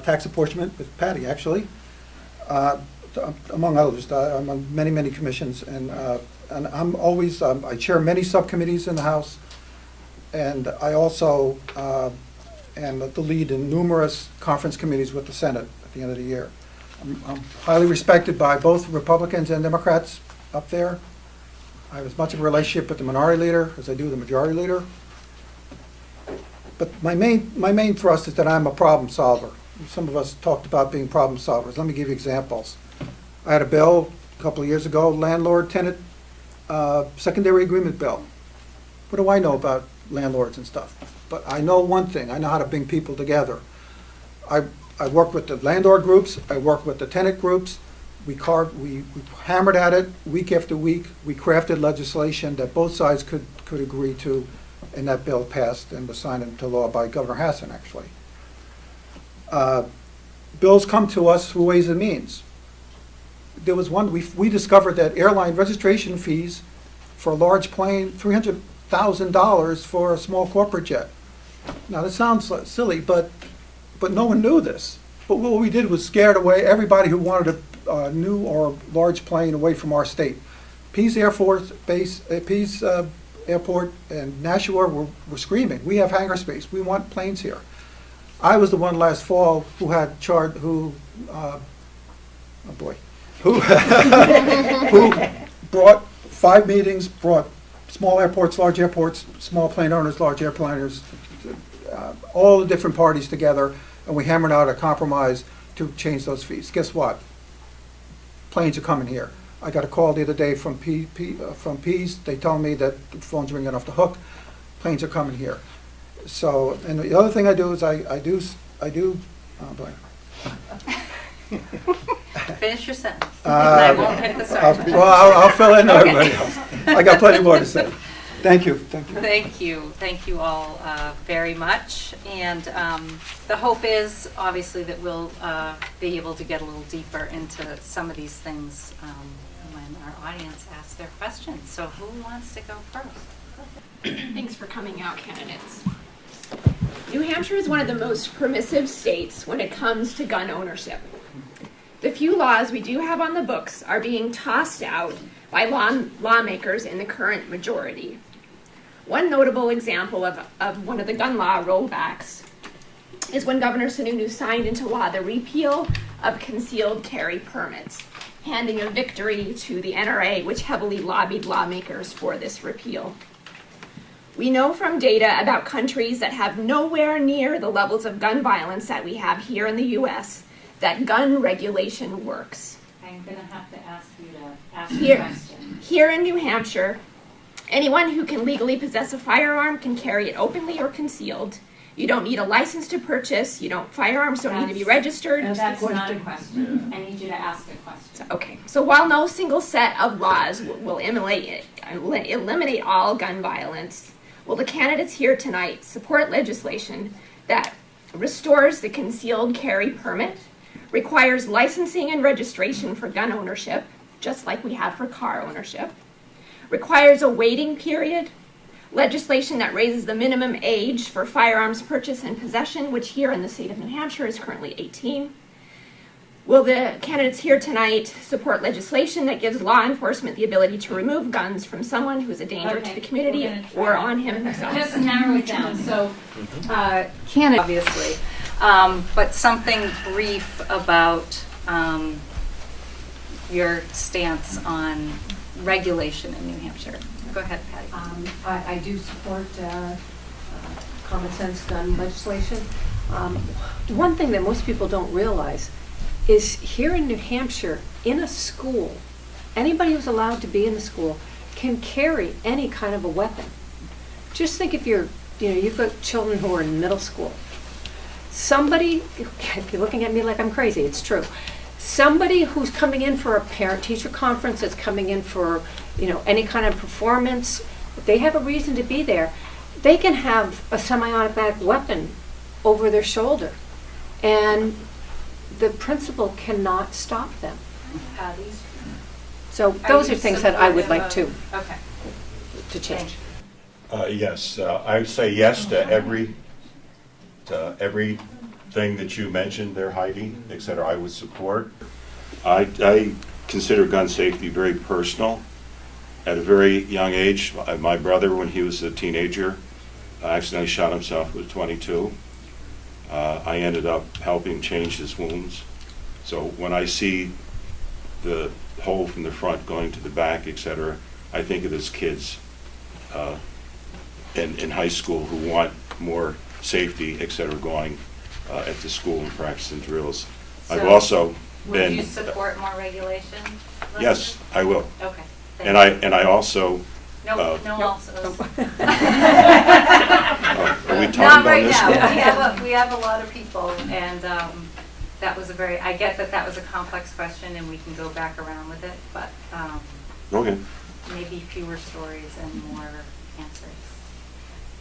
Tax Apportionment with Patty, actually, among others. I'm on many, many commissions, and I'm always, I chair many subcommittees in the House, and I also am the lead in numerous conference committees with the Senate at the end of the year. I'm highly respected by both Republicans and Democrats up there. I have as much of a relationship with the minority leader as I do the majority leader. But my main thrust is that I'm a problem solver. Some of us talked about being problem solvers. Let me give you examples. I had a bill a couple of years ago, landlord-tenant secondary agreement bill. What do I know about landlords and stuff? But I know one thing. I know how to bring people together. I work with the landlord groups. I work with the tenant groups. We hammered at it week after week. We crafted legislation that both sides could agree to, and that bill passed and was signed into law by Governor Hassan, actually. Bills come to us through Ways and Means. There was one, we discovered that airline registration fees for a large plane, $300,000 for a small corporate jet. Now, that sounds silly, but no one knew this. But what we did was scared away everybody who wanted a new or large plane away from our state. Pease Air Force Base, Pease Airport and Nashua were screaming, we have hangar space, we want planes here. I was the one last fall who had who brought 5 meetings, brought small airports, large airports, small plane owners, large airliners, all the different parties together, and we hammered out a compromise to change those fees. Guess what? Planes are coming here. I got a call the other day from Pease. They tell me that the phone's ringing off the hook. Planes are coming here. So, and the other thing I do is I do. Oh boy. Finish your sentence. And I won't hit the start. I'll fill in everybody else. I got plenty more to say. Thank you. Thank you all very much. And the hope is, obviously, that we'll be able to get a little deeper into some of these things when our audience asks their questions. So who wants to go first? Thanks for coming out, candidates. New Hampshire is one of the most permissive states when it comes to gun ownership. The few laws we do have on the books are being tossed out by lawmakers in the current majority. One notable example of one of the gun law rollbacks is when Governor Sununu signed into law the repeal of concealed carry permits, handing a victory to the NRA, which heavily lobbied lawmakers for this repeal. We know from data about countries that have nowhere near the levels of gun violence that we have here in the U.S. that gun regulation works. I'm going to have to ask you to ask a question. Here in New Hampshire, anyone who can legally possess a firearm can carry it openly or concealed. You don't need a license to purchase. Firearms don't need to be registered. That's not a question. I need you to ask a question. Okay. So while no single set of laws will eliminate all gun violence, will the candidates here tonight support legislation that restores the concealed carry permit, requires licensing and registration for gun ownership, just like we have for car ownership, requires a waiting period, legislation that raises the minimum age for firearms purchase and possession, which here in the state of New Hampshire is currently 18. Will the candidates here tonight support legislation that gives law enforcement the ability to remove guns from someone who is a danger to the community or on him himself? Just narrow it down. So, candidate, obviously, but something brief about your stance on regulation in New Hampshire. Go ahead, Patty. I do support common sense gun legislation. One thing that most people don't realize is here in New Hampshire, in a school, anybody who's allowed to be in the school can carry any kind of a weapon. Just think if you've got children who are in middle school. Somebody, if you're looking at me like I'm crazy, it's true. Somebody who's coming in for a parent-teacher conference, that's coming in for, any kind of performance, if they have a reason to be there, they can have a semi-automatic weapon over their shoulder. And the principal cannot stop them. So those are things that I would like to change. Yes, I would say yes to everything that you mentioned there, Heidi, et cetera, I would support. I consider gun safety very personal. At a very young age, my brother, when he was a teenager, accidentally shot himself with 22. I ended up helping change his wounds. So when I see the hole from the front going to the back, et cetera, I think of his kids in high school who want more safety, et cetera, going at the school and practicing drills. So I've also been... Would you support more regulation? Yes, I will. Okay. And I also... No, also. Are we talking Not about right this now. one? We have a lot of people, and that was I get that was a complex question, and we can go back around with it, but Okay. maybe fewer stories and more answers.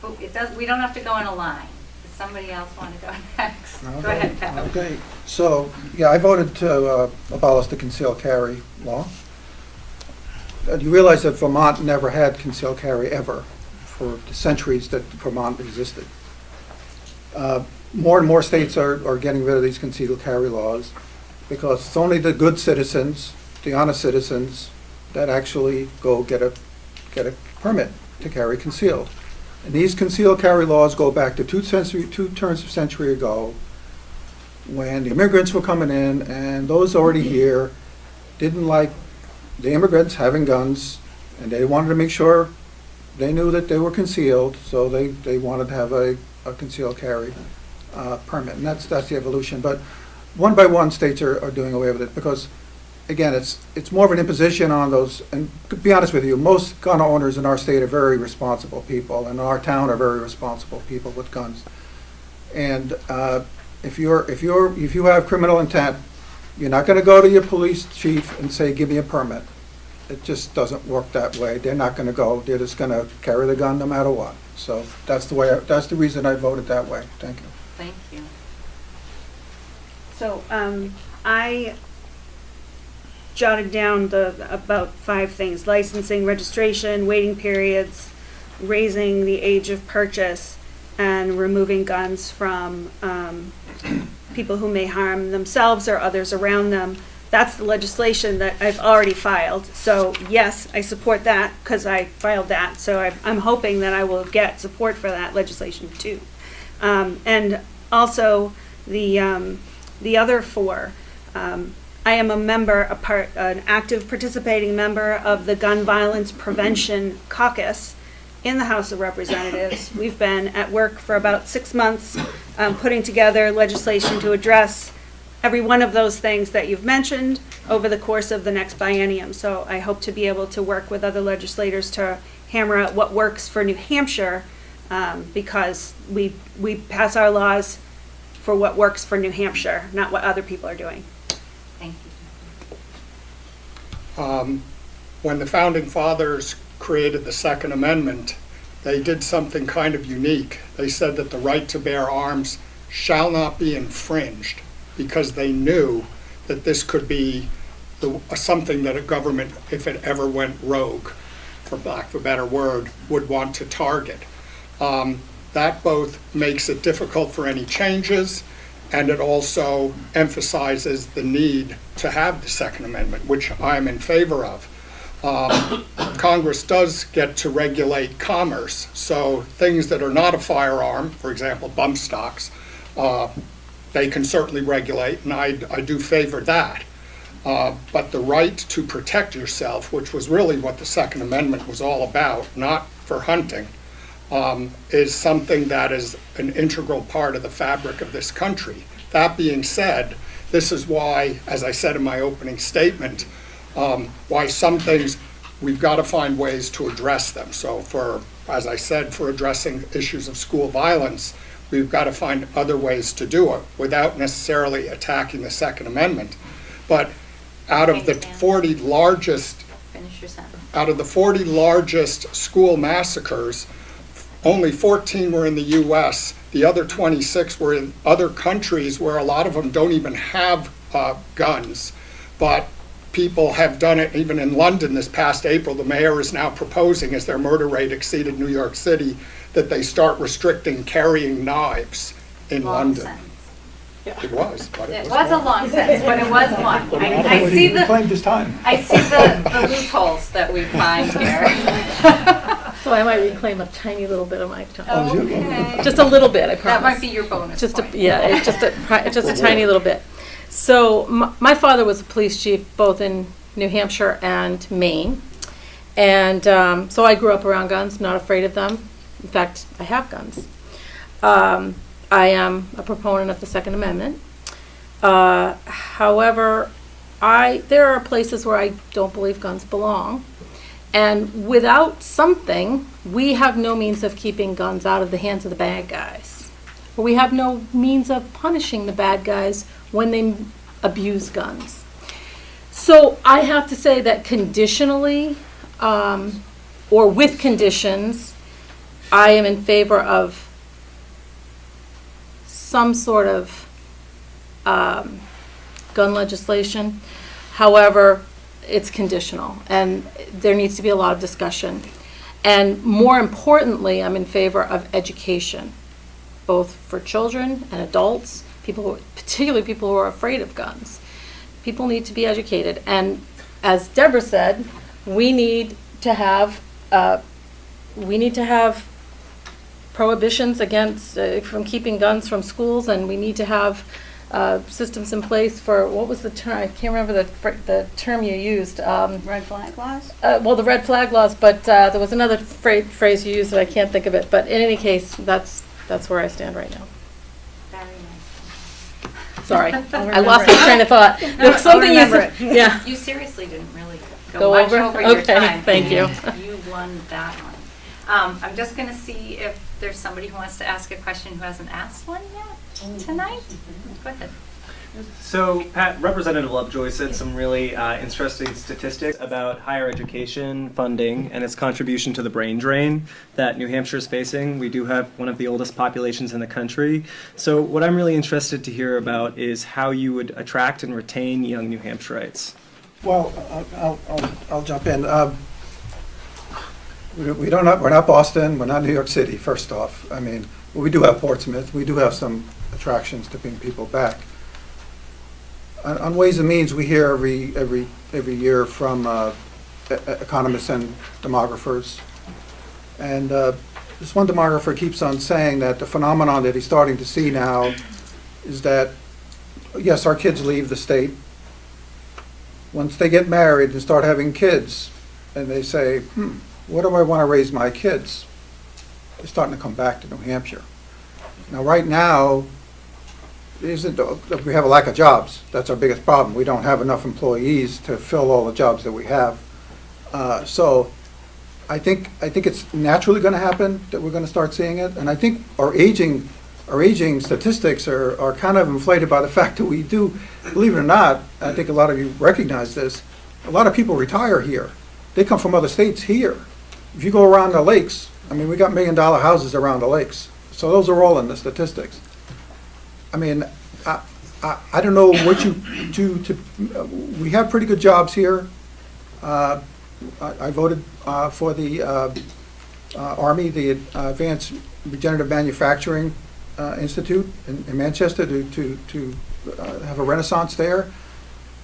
But we don't have to go in a line. Does somebody else want to go next? Okay. Go ahead, Pat. Okay, so, yeah, I voted to abolish the concealed carry law. You realize that Vermont never had concealed carry ever for the centuries that Vermont existed. More and more states are getting rid of these concealed carry laws because it's only the good citizens, the honest citizens, that actually go get a permit to carry concealed. And these concealed carry laws go back to two turns of a century ago when the immigrants were coming in and those already here didn't like the immigrants having guns, and they wanted to make sure they knew that they were concealed, so they wanted to have a concealed carry permit, and that's the evolution. But one by one, states are doing away with it because, again, it's more of an imposition on those. And to be honest with you, most gun owners in our state are very responsible people, and in our town are very responsible people with guns. And if you have criminal intent, you're not going to go to your police chief and say, "Give me a permit." it just doesn't work that way. They're not gonna go, they're just gonna carry the gun no matter what. So that's the reason I voted that way. Thank you. Thank you. So, I jotted down about 5 things: licensing, registration, waiting periods, raising the age of purchase, and removing guns from people who may harm themselves or others around them. That's the legislation that I've already filed. So yes, I support that because I filed that. So I'm hoping that I will get support for that legislation too. And also the other 4. I am a member, an active participating member of the Gun Violence Prevention Caucus in the House of Representatives. We've been at work for about 6 months putting together legislation to address every one of those things that you've mentioned over the course of the next biennium. So I hope to be able to work with other legislators to hammer out what works for New Hampshire, because we pass our laws for what works for New Hampshire, not what other people are doing. Thank you. When the Founding Fathers created the Second Amendment, they did something kind of unique. They said that the right to bear arms shall not be infringed, because they knew that this could be something that a government, if it ever went rogue, for lack of a better word, would want to target. That both makes it difficult for any changes, and it also emphasizes the need to have the Second Amendment, which I'm in favor of. Congress does get to regulate commerce, so things that are not a firearm, for example, bump stocks, they can certainly regulate, and I do favor that. But the right to protect yourself, which was really what the Second Amendment was all about, not for hunting, is something that is an integral part of the fabric of this country. That being said, this is why, as I said in my opening statement, why some things we've got to find ways to address them. So as I said, for addressing issues of school violence, we've got to find other ways to do it without necessarily attacking the Second Amendment. But out of the 40 largest school massacres, only 14 were in the U.S. The other 26 were in other countries where a lot of them don't even have guns. But people have done it. Even in London this past April, the mayor is now proposing, as their murder rate exceeded New York City, that they start restricting carrying knives in London. It was, but it was a long sentence, but it was one. I see the loopholes that we find here. So I might reclaim a tiny little bit of my time. Okay. Just a little bit, I promise. That might be your bonus point. It's just a tiny little bit. So my father was a police chief both in New Hampshire and Maine. And so I grew up around guns, not afraid of them. In fact, I have guns. I am a proponent of the Second Amendment. However, there are places where I don't believe guns belong. And without something, we have no means of keeping guns out of the hands of the bad guys. We have no means of punishing the bad guys when they abuse guns. So I have to say that conditionally, or with conditions, I am in favor of some sort of gun legislation. However, it's conditional, and there needs to be a lot of discussion. And more importantly, I'm in favor of education, both for children and adults, particularly people who are afraid of guns. People need to be educated. And as Deborah said, we need to have prohibitions against from keeping guns from schools, and we need to have systems in place for, what was the term? I can't remember the term you used. Red flag laws? Well, the red flag laws, but there was another phrase you used that I can't think of it. But in any case, that's where I stand right now. Very nice. Sorry, I lost my train of thought. No, something I'll remember it. Yeah. You seriously didn't really Go go much over? over your Okay, time. thank you. You won that one. I'm just going to see if there's somebody who wants to ask a question who hasn't asked one yet tonight. Go ahead. So, Pat, Representative Lovejoy said some really interesting statistics about higher education funding and its contribution to the brain drain that New Hampshire is facing. We do have one of the oldest populations in the country. So what I'm really interested to hear about is how you would attract and retain young New Hampshireites. Well, I'll jump in. We're not Boston, we're not New York City, first off. I mean, we do have Portsmouth, we do have some attractions to bring people back. On Ways and Means, we hear every year from economists and demographers. And this one demographer keeps on saying that the phenomenon that he's starting to see now is that, yes, our kids leave the state. Once they get married and start having kids, and they say, where do I want to raise my kids? They're starting to come back to New Hampshire. Now, right now, we have a lack of jobs. That's our biggest problem. We don't have enough employees to fill all the jobs that we have. So I think it's naturally going to happen that we're going to start seeing it. And I think our aging statistics are kind of inflated by the fact that we do, believe it or not, I think a lot of you recognize this, a lot of people retire here. They come from other states here. If you go around the lakes, I mean, we got $1 million houses around the lakes. So those are all in the statistics. I mean, I don't know what you do to, we have pretty good jobs here. I voted for the Army, the Advanced Regenerative Manufacturing Institute in Manchester to have a renaissance there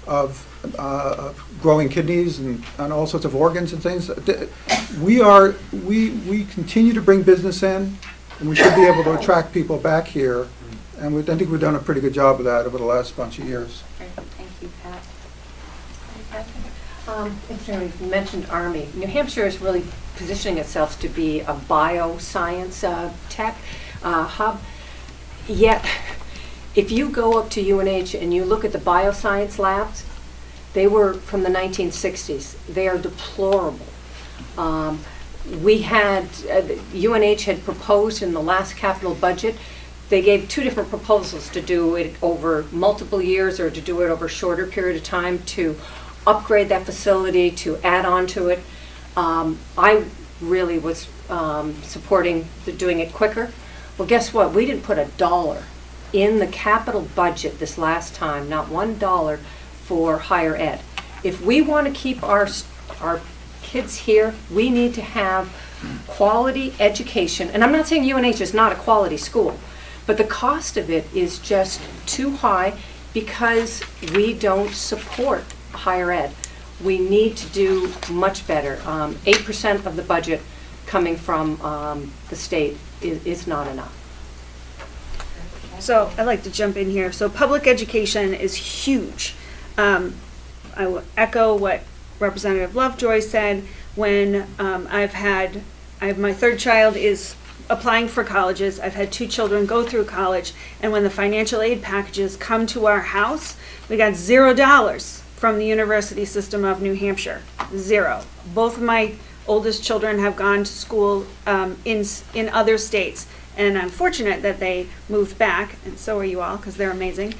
of growing kidneys and all sorts of organs and things. We continue to bring business in, and we should be able to attract people back here. And I think we've done a pretty good job of that over the last bunch of years. Thank you, Pat. You mentioned Army. New Hampshire is really positioning itself to be a bioscience tech hub. Yet, if you go up to UNH and you look at the bioscience labs, they were from the 1960s. They are deplorable. UNH had proposed in the last capital budget. They gave two different proposals to do it over multiple years or to do it over a shorter period of time to upgrade that facility, to add on to it. I really was supporting doing it quicker. Well, guess what? We didn't put $1 in the capital budget this last time, not $1 for higher ed. If we want to keep our kids here, we need to have quality education. And I'm not saying UNH is not a quality school, but the cost of it is just too high because we don't support higher ed. We need to do much better. 8% of the budget coming from the state is not enough. So I'd like to jump in here. So public education is huge. I will echo what Representative Lovejoy said. When my third child is applying for colleges. I've had 2 children go through college, and when the financial aid packages come to our house, we got $0 from the university system of New Hampshire. 0. Both of my oldest children have gone to school in other states, and I'm fortunate that they moved back, and so are you all, because they're amazing.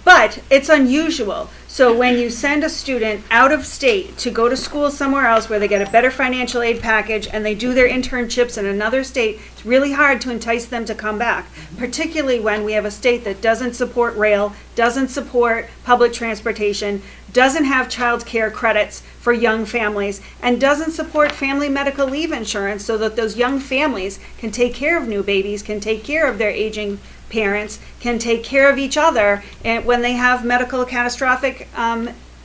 But it's unusual. So when you send a student out of state to go to school somewhere else where they get a better financial aid package and they do their internships in another state, it's really hard to entice them to come back, particularly when we have a state that doesn't support rail, doesn't support public transportation, doesn't have child care credits for young families, and doesn't support family medical leave insurance so that those young families can take care of new babies, can take care of their aging parents, can take care of each other and when they have medical catastrophic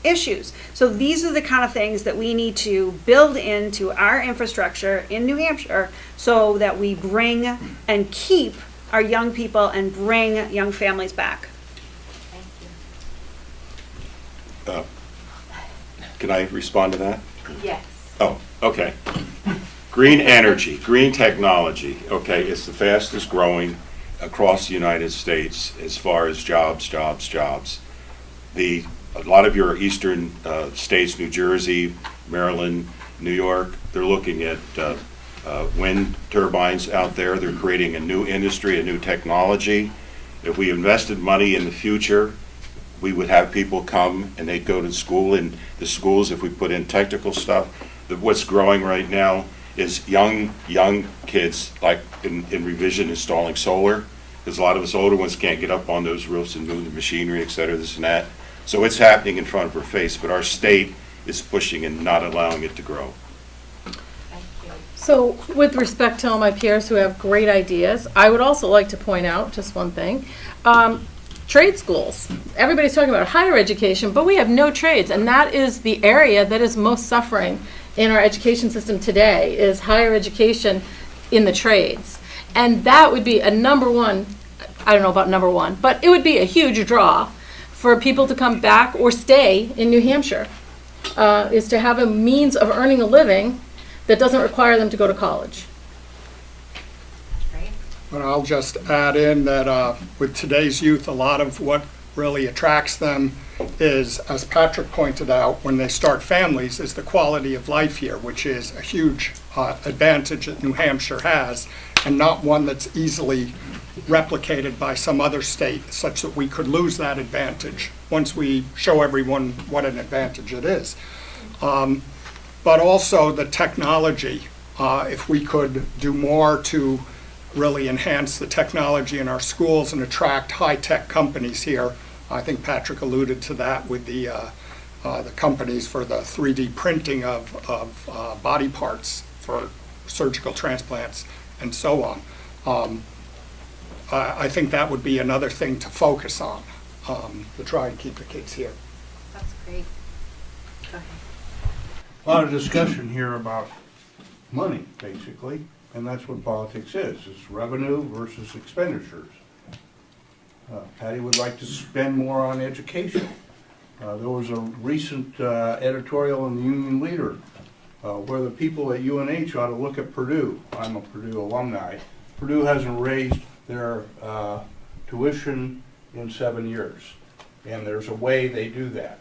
issues. So these are the kind of things that we need to build into our infrastructure in New Hampshire so that we bring and keep our young people and bring young families back. Can I respond to that? Yes. Oh, okay. Green energy, green technology, okay, it's the fastest growing across the United States as far as jobs. A lot of your eastern states, New Jersey, Maryland, New York, they're looking at wind turbines out there. They're creating a new industry, a new technology. If we invested money in the future, we would have people come and they'd go to school. In the schools, if we put in technical stuff, what's growing right now is young kids, like in revision, installing solar, because a lot of us older ones can't get up on those roofs and move the machinery, et cetera, this and that. So it's happening in front of our face, but our state is pushing and not allowing it to grow. So with respect to all my peers who have great ideas, I would also like to point out just one thing. Trade schools. Everybody's talking about higher education, but we have no trades, and that is the area that is most suffering in our education system today, is higher education in the trades. And that would be a number one, I don't know about number one, but it would be a huge draw for people to come back or stay in New Hampshire, is to have a means of earning a living that doesn't require them to go to college. But I'll just add in that with today's youth, a lot of what really attracts them is, as Patrick pointed out, when they start families, is the quality of life here, which is a huge advantage that New Hampshire has, and not one that's easily replicated by some other state, such that we could lose that advantage once we show everyone what an advantage it is. But also the technology, if we could do more to really enhance the technology in our schools and attract high-tech companies here. I think Patrick alluded to that with the companies for the 3D printing of body parts for surgical transplants and so on. I think that would be another thing to focus on, to try and keep the kids here. That's great. Go ahead. A lot of discussion here about money, basically, and that's what politics is. It's revenue versus expenditures. Patty would like to spend more on education. There was a recent editorial in the Union Leader where the people at UNH ought to look at Purdue. I'm a Purdue alumni. Purdue hasn't raised their tuition in 7 years, and there's a way they do that.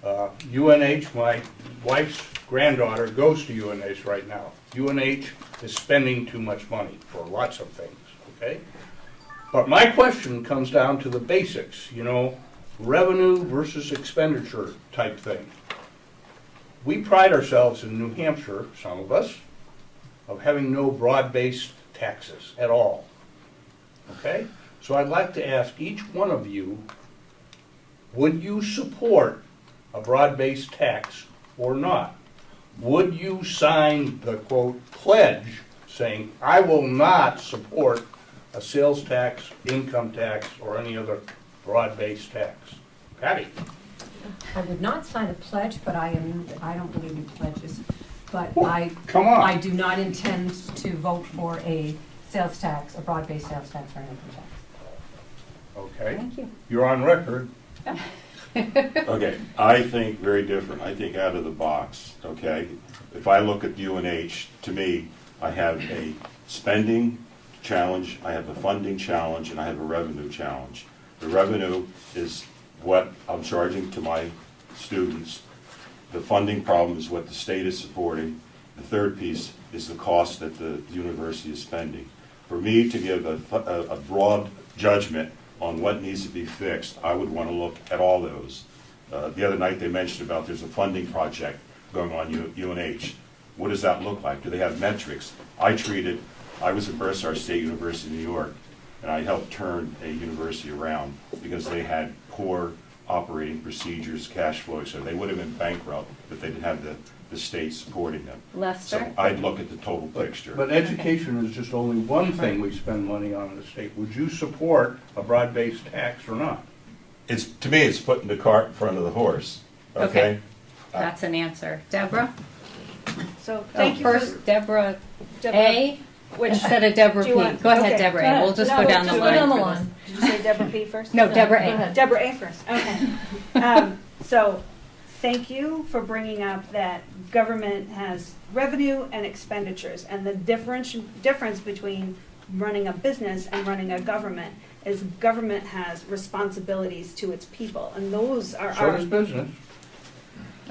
UNH, my wife's granddaughter goes to UNH right now. UNH is spending too much money for lots of things, okay? But my question comes down to the basics, revenue versus expenditure type thing. We pride ourselves in New Hampshire, some of us, of having no broad-based taxes at all, okay? So I'd like to ask each one of you, would you support a broad-based tax or not? Would you sign the, quote, pledge saying, I will not support a sales tax, income tax, or any other broad-based tax? Patty? I would not sign a pledge, but I don't believe in pledges. But Come on. I do not intend to vote for a sales tax, a broad-based sales tax or an income tax. Okay. Thank you. You're on record. Okay, I think very different. I think out of the box, okay? If I look at UNH, to me, I have a spending challenge, I have a funding challenge, and I have a revenue challenge. The revenue is what I'm charging to my students. The funding problem is what the state is supporting. The third piece is the cost that the university is spending. For me to give a broad judgment on what needs to be fixed, I would want to look at all those. The other night they mentioned about there's a funding project going on UNH. What does that look like? Do they have metrics? I was at Bursar State University in New York, and I helped turn a university around because they had poor operating procedures, cash flow, so they would have been bankrupt if they didn't have the state supporting them. Lester? So I'd look at the total picture. But education is just only one thing we spend money on in the state. Would you support a broad-based tax or not? To me, it's putting the cart in front of the horse, okay? That's an answer. Deborah? So thank you. First, Deborah A. Instead of Deborah P. Go ahead, Deborah A. We'll just go down the line. Did you say Deborah P first? No, Deborah A. Deborah A first. Okay. So thank you for bringing up that government has revenue and expenditures, and the difference between running a business and running a government is government has responsibilities to its people, and those are So does business.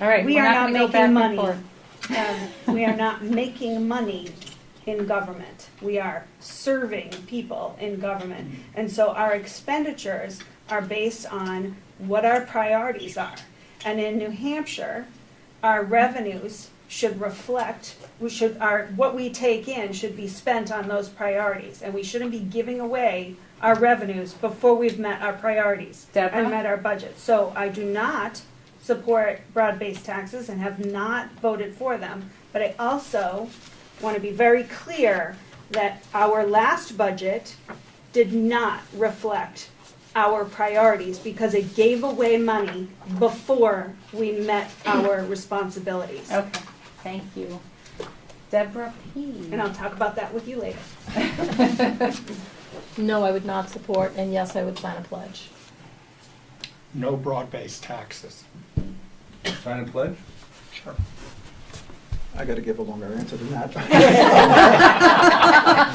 All right, we we're are not gonna go back making and money. forth. We are not making money in government. We are serving people in government. And so our expenditures are based on what our priorities are. And in New Hampshire, our revenues should reflect, what we take in should be spent on those priorities. And we shouldn't be giving away our revenues before we've met our priorities Deborah? and met our budget. So I do not support broad-based taxes and have not voted for them. But I also want to be very clear that our last budget did not reflect our priorities because it gave away money before we met our responsibilities. Okay, thank you. Deborah P. And I'll talk about that with you later. No, I would not support, and yes, I would sign a pledge. No broad-based taxes. Sign a pledge? Sure. I got to give a longer answer than that.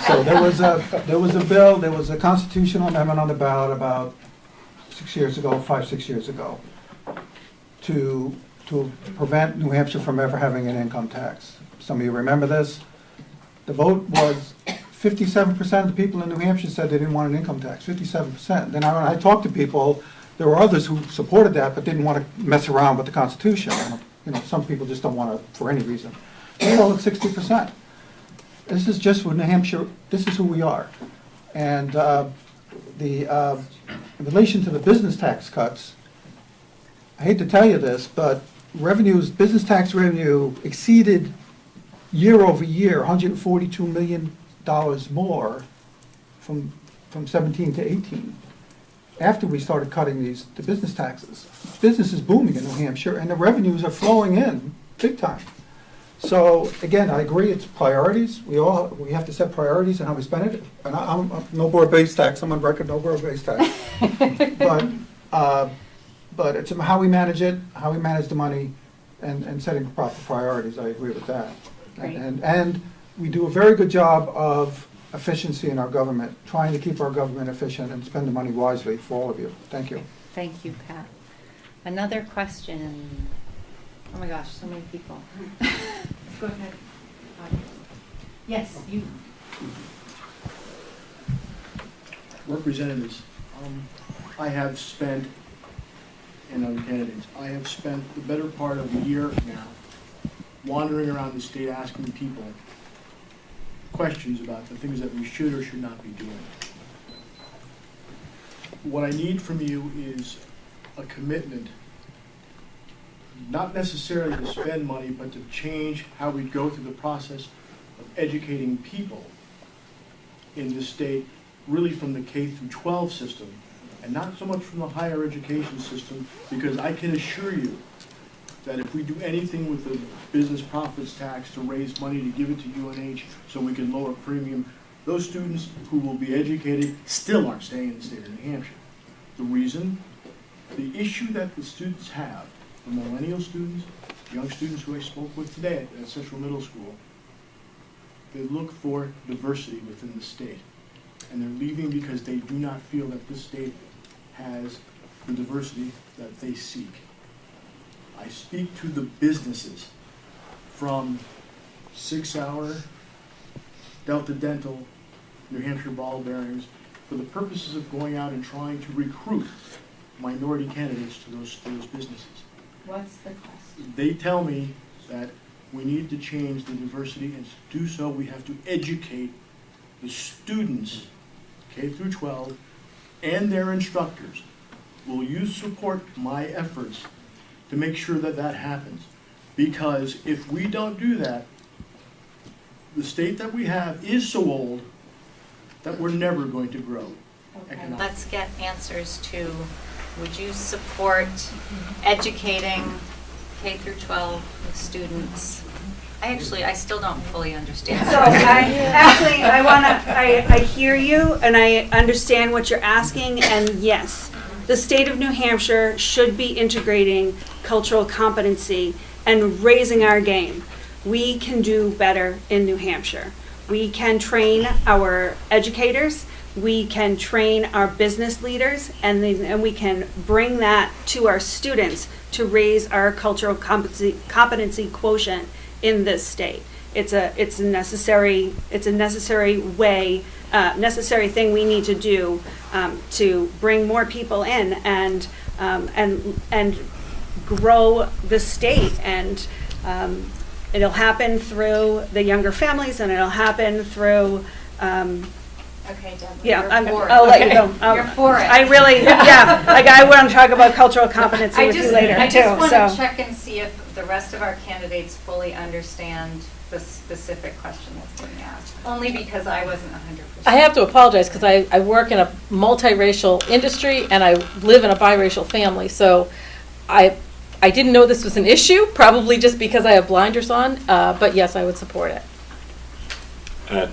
So there was a bill, there was a constitutional amendment on the ballot about 6 years ago, 5-6 years ago, to prevent New Hampshire from ever having an income tax. Some of you remember this. The vote was 57% of the people in New Hampshire said they didn't want an income tax, 57%. Then when I talked to people, there were others who supported that but didn't want to mess around with the Constitution. You know, some people just don't want to for any reason. Well, it's 60%. This is just what New Hampshire, this is who we are. And in relation to the business tax cuts, I hate to tell you this, but revenues, business tax revenue exceeded year over year, $142 million more from 17 to 18. After we started cutting the business taxes. Business is booming in New Hampshire and the revenues are flowing in big time. So again, I agree, it's priorities. We have to set priorities and how we spend it. And I'm no broad-based tax, I'm on record, no broad-based tax. But it's how we manage it, how we manage the money, and setting proper priorities. I agree with that. Great. And we do a very good job of efficiency in our government, trying to keep our government efficient and spend the money wisely for all of you. Thank you. Thank you, Pat. Another question. Oh my gosh, so many people. Go ahead. Yes, you. Representatives, I have spent, and other candidates, I have spent the better part of a year now wandering around the state asking people questions about the things that we should or should not be doing. What I need from you is a commitment, not necessarily to spend money, but to change how we go through the process of educating people in this state, really from the K through 12 system, and not so much from the higher education system, because I can assure you that if we do anything with the business profits tax to raise money to give it to UNH so we can lower premium, those students who will be educated still aren't staying in the state of New Hampshire. The reason, the issue that the students have, the millennial students, young students who I spoke with today at Central Middle School, they look for diversity within the state. And they're leaving because they do not feel that this state has the diversity that they seek. I speak to the businesses from 6 Hour, Delta Dental, New Hampshire Ball Bearings, for the purposes of going out and trying to recruit minority candidates to those businesses. What's the question? They tell me that we need to change the diversity, and to do so we have to educate the students, K through 12, and their instructors. Will you support my efforts to make sure that that happens? Because if we don't do that, the state that we have is so old that we're never going to grow economically. Let's get answers to, would you support educating K through 12 students? I still don't fully understand. So I hear you and I understand what you're asking, and yes, the state of New Hampshire should be integrating cultural competency and raising our game. We can do better in New Hampshire. We can train our educators, we can train our business leaders, and we can bring that to our students to raise our cultural competency quotient in this state. it's a necessary way, necessary thing we need to do to bring more people in and grow the state. And it'll happen through the younger families, and it'll happen through. Okay, Deb. Yeah, you're I'll let you okay. go. You're for it. I really, yeah, like I want to talk about cultural competency with you later I too. just want So to check and see if the rest of our candidates fully understand the specific question that's being asked. Only because I wasn't 100%. I have to apologize because I work in a multiracial industry and I live in a biracial family. So I didn't know this was an issue, probably just because I have blinders on. But yes, I would support it.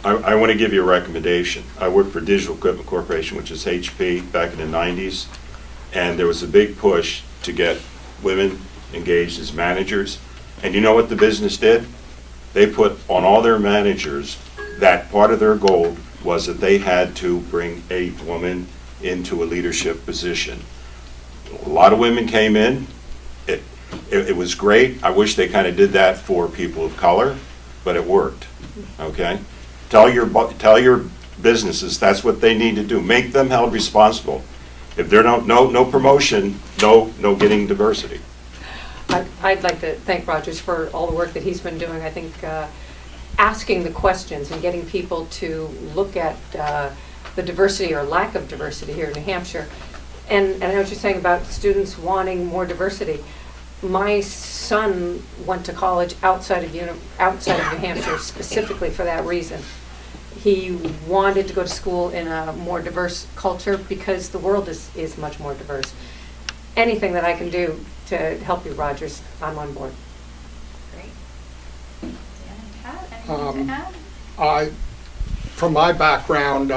I want to give you a recommendation. I worked for Digital Equipment Corporation, which is HP, back in the 90s, and there was a big push to get women engaged as managers. And you know what the business did? They put on all their managers that part of their goal was that they had to bring a woman into a leadership position. A lot of women came in. It was great. I wish they kind of did that for people of color, but it worked. Okay? Tell your businesses that's what they need to do. Make them held responsible. If they're no promotion, no getting diversity. I'd like to thank Rogers for all the work that he's been doing. I think asking the questions and getting people to look at the diversity or lack of diversity here in New Hampshire. And I know what you're saying about students wanting more diversity. My son went to college outside of New Hampshire specifically for that reason. He wanted to go to school in a more diverse culture because the world is much more diverse. Anything that I can do to help you, Rogers, I'm on board. Great. Dan and Kat, anything to add? From my background,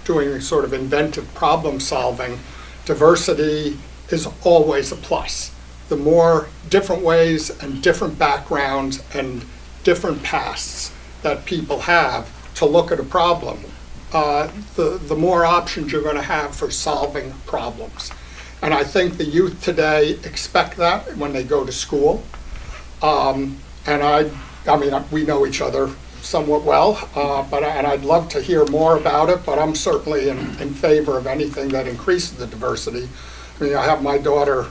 doing sort of inventive problem solving, diversity is always a plus. The more different ways and different backgrounds and different pasts that people have to look at a problem, the more options you're going to have for solving problems. And I think the youth today expect that when they go to school. And I mean, we know each other somewhat well, and I'd love to hear more about it, but I'm certainly in favor of anything that increases the diversity. I mean, I have my daughter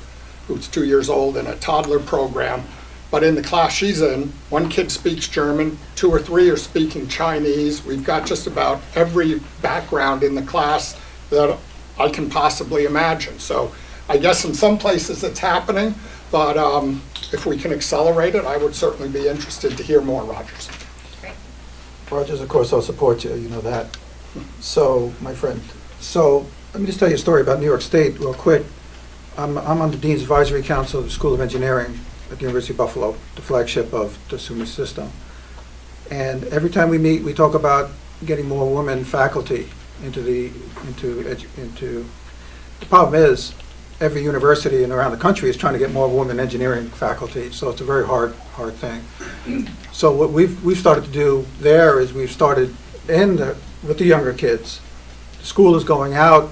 who's 2 years old in a toddler program, but in the class she's in, one kid speaks German, 2 or 3 are speaking Chinese. We've got just about every background in the class that I can possibly imagine. So I guess in some places it's happening, but if we can accelerate it, I would certainly be interested to hear more, Rogers. Great. Rogers, of course, I'll support you, you know that. So, my friend, so let me just tell you a story about New York State real quick. I'm on the Dean's Advisory Council of the School of Engineering at the University of Buffalo, the flagship of the SUNY system. And every time we meet, we talk about getting more women faculty into the problem is, every university and around the country is trying to get more women engineering faculty, so it's a very hard thing. So what we've started to do there is we've started with the younger kids. The school is going out,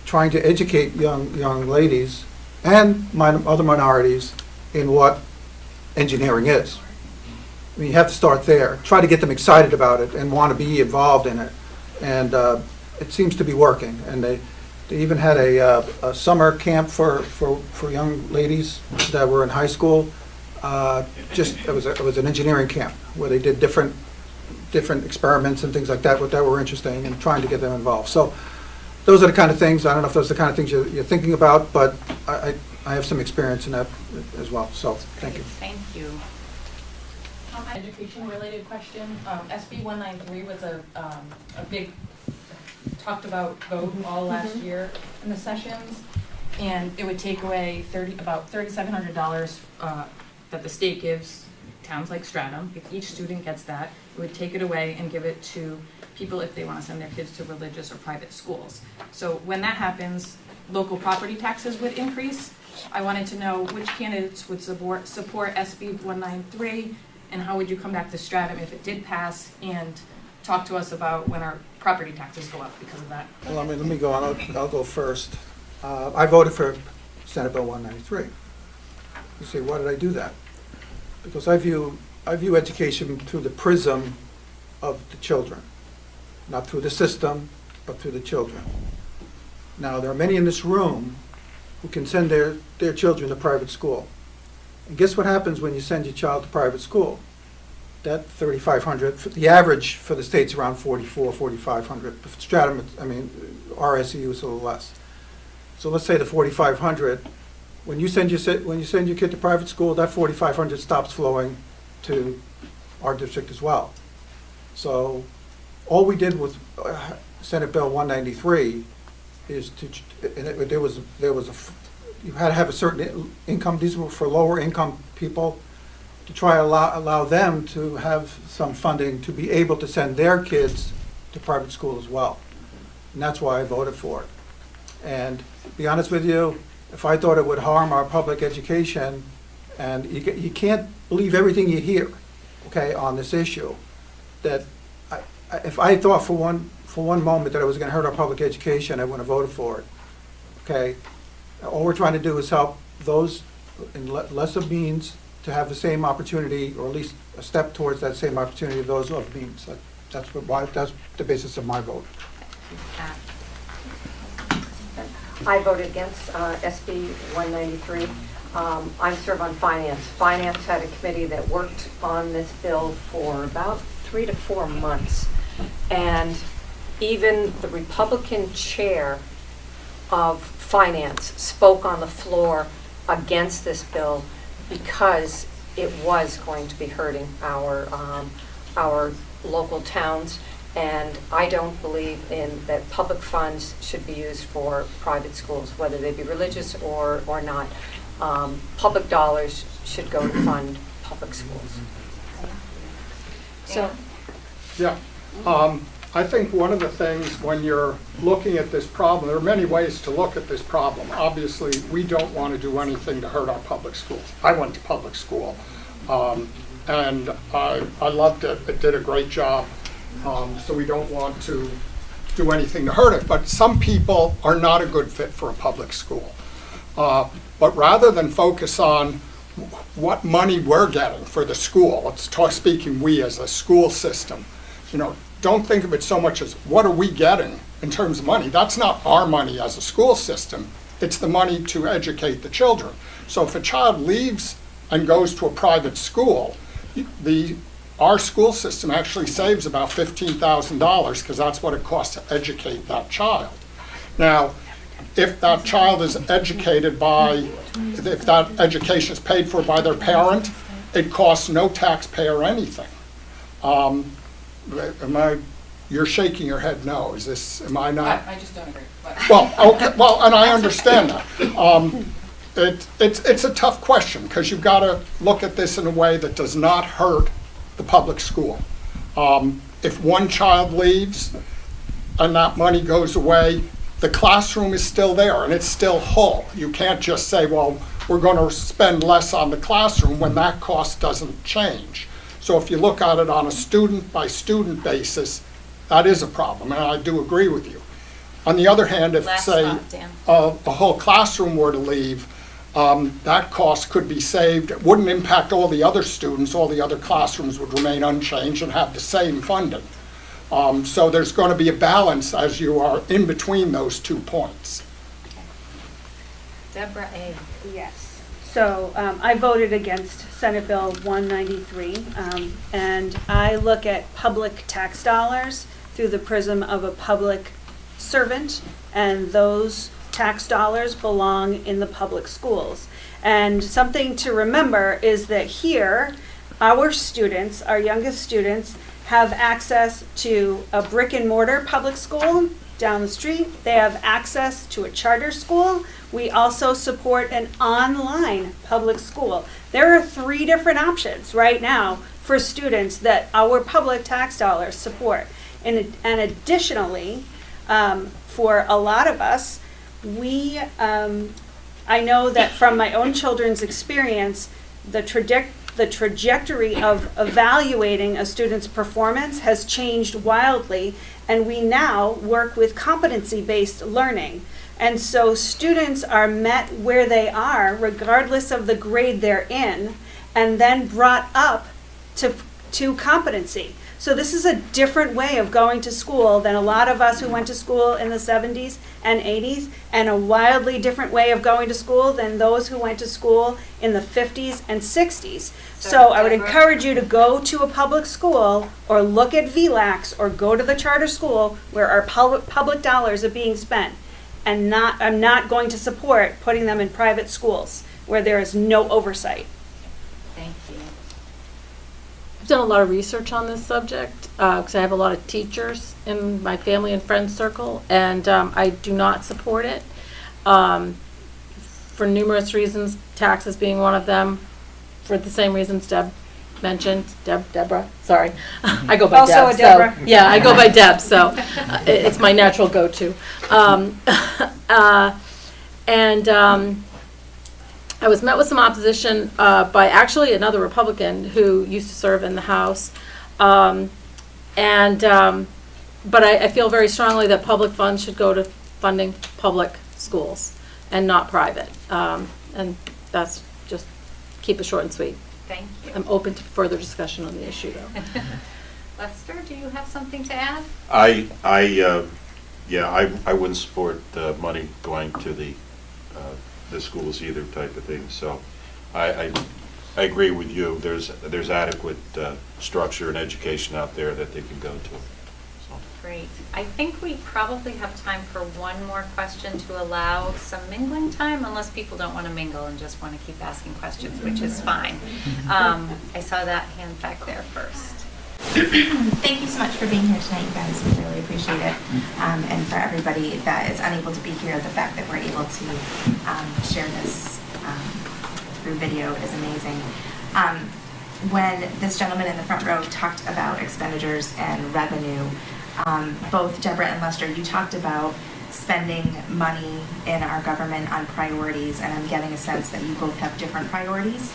trying to educate young ladies and other minorities in what engineering is. I mean, you have to start there. Try to get them excited about it and want to be involved in it. And it seems to be working. And they even had a summer camp for young ladies that were in high school. It was an engineering camp where they did different experiments and things like that were interesting, and trying to get them involved. So those are the kind of things. I don't know if those are the kind of things you're thinking about, but I have some experience in that as well. So thank you. Thank you. Education-related question. SB 193 was a big talked about vote all last year in the sessions, and it would take away about $3,700 that the state gives towns like Stratham. If each student gets that, it would take it away and give it to people if they want to send their kids to religious or private schools. So when that happens, local property taxes would increase. I wanted to know which candidates would support SB 193, and how would you come back to Stratham if it did pass, and talk to us about when our property taxes go up because of that. Well, let me go on. I'll go first. I voted for Senate Bill 193. You say, why did I do that? Because I view I view education through the prism of the children, not through the system, but through the children. Now, there are many in this room who can send their children to private school. And guess what happens when you send your child to private school? That 3,500, the average for the state's around 4,500. Stratham, RSU is a little less. So let's say the 4,500. When you send your kid to private school, that 4,500 stops flowing to our district as well. So all we did with Senate Bill 193 is you had to have a certain income. These were for lower income people, to try to allow them to have some funding to be able to send their kids to private school as well. And that's why I voted for it. And to be honest with you, if I thought it would harm our public education, and you can't believe everything you hear, okay, on this issue, that if I thought for one moment that it was going to hurt our public education, I wouldn't have voted for it. Okay, all we're trying to do is help those in lesser means to have the same opportunity, or at least a step towards that same opportunity of those who have means. That's the basis of my vote. I voted against SB 193. I serve on Finance. Finance had a committee that worked on this bill for about 3 to 4 months. And even the Republican chair of Finance spoke on the floor against this bill because it was going to be hurting our local towns. And I don't believe that public funds should be used for private schools, whether they be religious or not. Public dollars should go to fund public schools. So, yeah, I think one of the things when you're looking at this problem, there are many ways to look at this problem. Obviously, we don't want to do anything to hurt our public schools. I went to public school, and I loved it. It did a great job. So we don't want to do anything to hurt it. But some people are not a good fit for a public school. But rather than focus on what money we're getting for the school, speaking we as a school system, don't think of it so much as what are we getting in terms of money. That's not our money as a school system. It's the money to educate the children. So if a child leaves and goes to a private school, our school system actually saves about $15,000 because that's what it costs to educate that child. Now, if that child is educated if that education is paid for by their parent, it costs no taxpayer anything. You're shaking your head no. Am I not? I just don't agree. Well, okay, and I understand that. It's a tough question because you've got to look at this in a way that does not hurt the public school. If one child leaves and that money goes away, the classroom is still there and it's still whole. You can't just say, well, we're going to spend less on the classroom when that cost doesn't change. So if you look at it on a student by student basis, that is a problem, and I do agree with you. On the other hand, if say a whole classroom were to leave, that cost could be saved. It wouldn't impact all the other students. All the other classrooms would remain unchanged and have the same funding. So there's going to be a balance as you are in between those 2 points. Deborah A. Yes. So I voted against Senate Bill 193, and I look at public tax dollars through the prism of a public servant, and those tax dollars belong in the public schools. And something to remember is that here, our students, our youngest students, have access to a brick and mortar public school down the street. They have access to a charter school. We also support an online public school. There are 3 different options right now for students that our public tax dollars support. And additionally, for a lot of us, I know that from my own children's experience, the trajectory of evaluating a student's performance has changed wildly, and we now work with competency-based learning. And so students are met where they are, regardless of the grade they're in, and then brought up to competency. So this is a different way of going to school than a lot of us who went to school in the 70s and 80s, and a wildly different way of going to school than those who went to school in the 50s and 60s. So I would encourage you to go to a public school or look at VLAX or go to the charter school where our public dollars are being spent. And I'm not going to support putting them in private schools where there is no oversight. Thank you. I've done a lot of research on this subject because I have a lot of teachers in my family and friends circle, and I do not support it for numerous reasons, taxes being one of them, for the same reasons Deb mentioned. Deborah, sorry. I go by Also Deb. a Deborah. So, yeah, I go by Deb, so it's my natural go-to. I was met with some opposition by actually another Republican who used to serve in the House. But I feel very strongly that public funds should go to funding public schools and not private. And that's just, keep it short and sweet. Thank you. I'm open to further discussion on the issue, though. Lester, do you have something to add? I wouldn't support money going to the schools either type of thing. So I agree with you. There's adequate structure and education out there that they can go to. So. Great. I think we probably have time for one more question to allow some mingling time, unless people don't want to mingle and just want to keep asking questions, which is fine. I saw that hand back there first. Thank you so much for being here tonight, you guys. We really appreciate it. And for everybody that is unable to be here, the fact that we're able to share this through video is amazing. When this gentleman in the front row talked about expenditures and revenue, both Deborah and Lester, you talked about spending money in our government on priorities, and I'm getting a sense that you both have different priorities.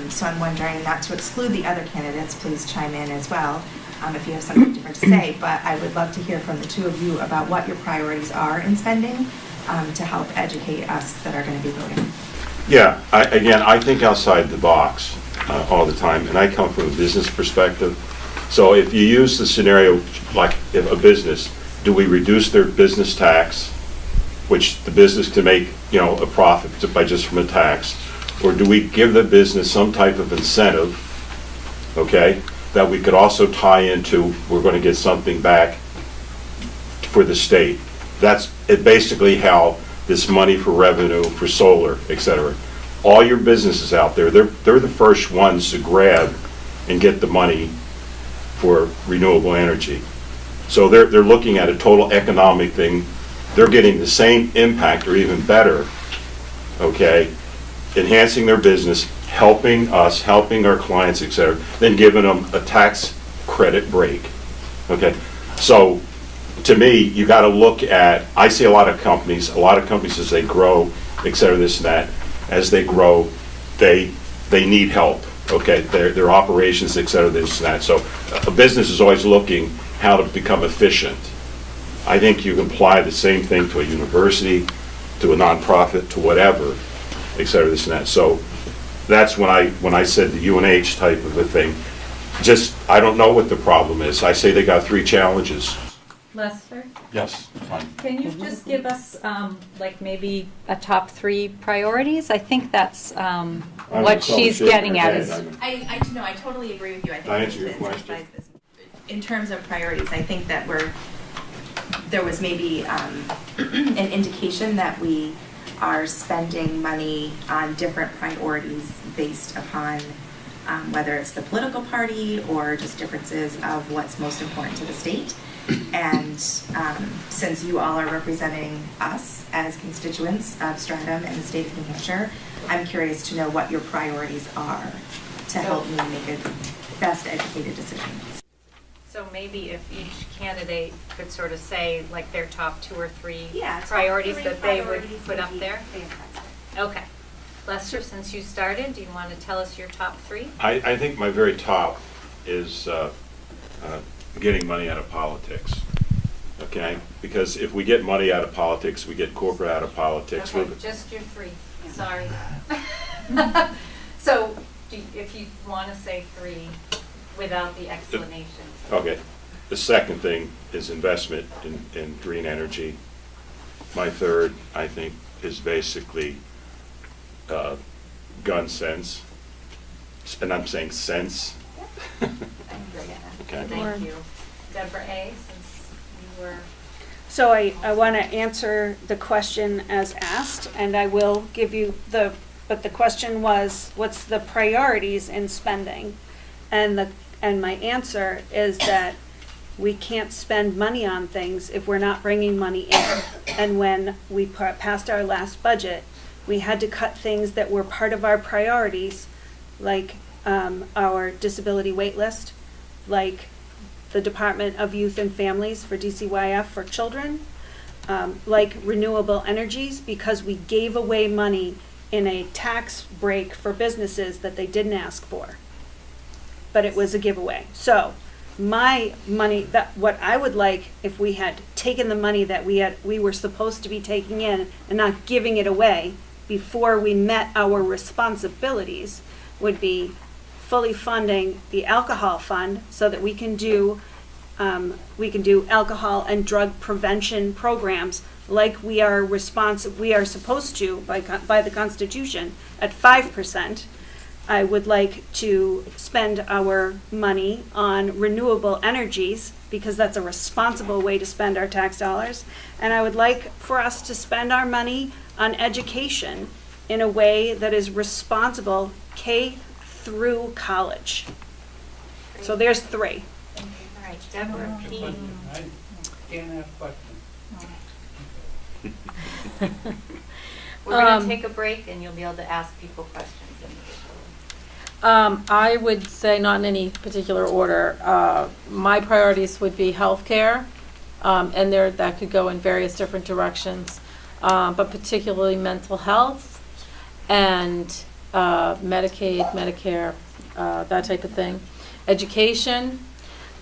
So I'm wondering, not to exclude the other candidates, please chime in as well if you have something different to say, but I would love to hear from the two of you about what your priorities are in spending to help educate us that are going to be voting. Yeah, I think outside the box all the time, and I come from a business perspective. So if you use the scenario like if a business, do we reduce their business tax, which the business can make, a profit by just from a tax, or do we give the business some type of incentive, okay, that we could also tie into, we're going to get something back for the state. That's basically how this money for revenue, for solar, et cetera. All your businesses out there, they're the first ones to grab and get the money for renewable energy. So they're looking at a total economic thing. They're getting the same impact or even better, okay, enhancing their business, helping us, helping our clients, et cetera, then giving them a tax credit break, okay? So to me, you got to look at, I see a lot of companies as they grow, et cetera, this and that, as they grow, they need help, okay? Their operations, et cetera, this and that. So a business is always looking how to become efficient. I think you can apply the same thing to a university, to a nonprofit, to whatever, et cetera, this and that. So that's when I said the UNH type of a thing. Just, I don't know what the problem is. I say they got 3 challenges. Lester? Yes, fine. Can you just give us, maybe a top 3 priorities? I think that's what she's getting at is. I totally agree with you. I think I answer your question. In terms of priorities, I think that there was maybe an indication that we are spending money on different priorities based upon whether it's the political party or just differences of what's most important to the state. And since you all are representing us as constituents of Stratham and the state of New Hampshire, I'm curious to know what your priorities are to help me make a best educated decision. So maybe if each candidate could sort of say like their top 2 or 3 priorities that they would put up there? Okay. Lester, since you started, do you want to tell us your top 3? I think my very top is getting money out of politics, okay? Because if we get money out of politics, we get corporate out of politics. Okay, just your 3. Sorry. So if you want to say 3. without the explanations. Okay. The second thing is investment in green energy. My third, I think, is basically gun sense. And I'm saying sense. Okay. Thank you. Deborah A., since you were... So I want to answer the question as asked, and I will give you but the question was, what's the priorities in spending? And my answer is that we can't spend money on things if we're not bringing money in. And when we passed our last budget, we had to cut things that were part of our priorities, like our disability wait list, like the Department of Youth and Families for DCYF for children, like renewable energies, because we gave away money in a tax break for businesses that they didn't ask for. But it was a giveaway. So my money, what I would like if we had taken the money that we were supposed to be taking in and not giving it away before we met our responsibilities, would be fully funding the alcohol fund so that we can do alcohol and drug prevention programs like we are supposed to by the Constitution at 5%. I would like to spend our money on renewable energies because that's a responsible way to spend our tax dollars. And I would like for us to spend our money on education in a way that is responsible, K through college. So there's 3. All right, Deborah P. I can't ask questions. We're going to take a break and you'll be able to ask people questions individually. I would say, not in any particular order, my priorities would be healthcare, and that could go in various different directions, but particularly mental health and Medicaid, Medicare, that type of thing. Education,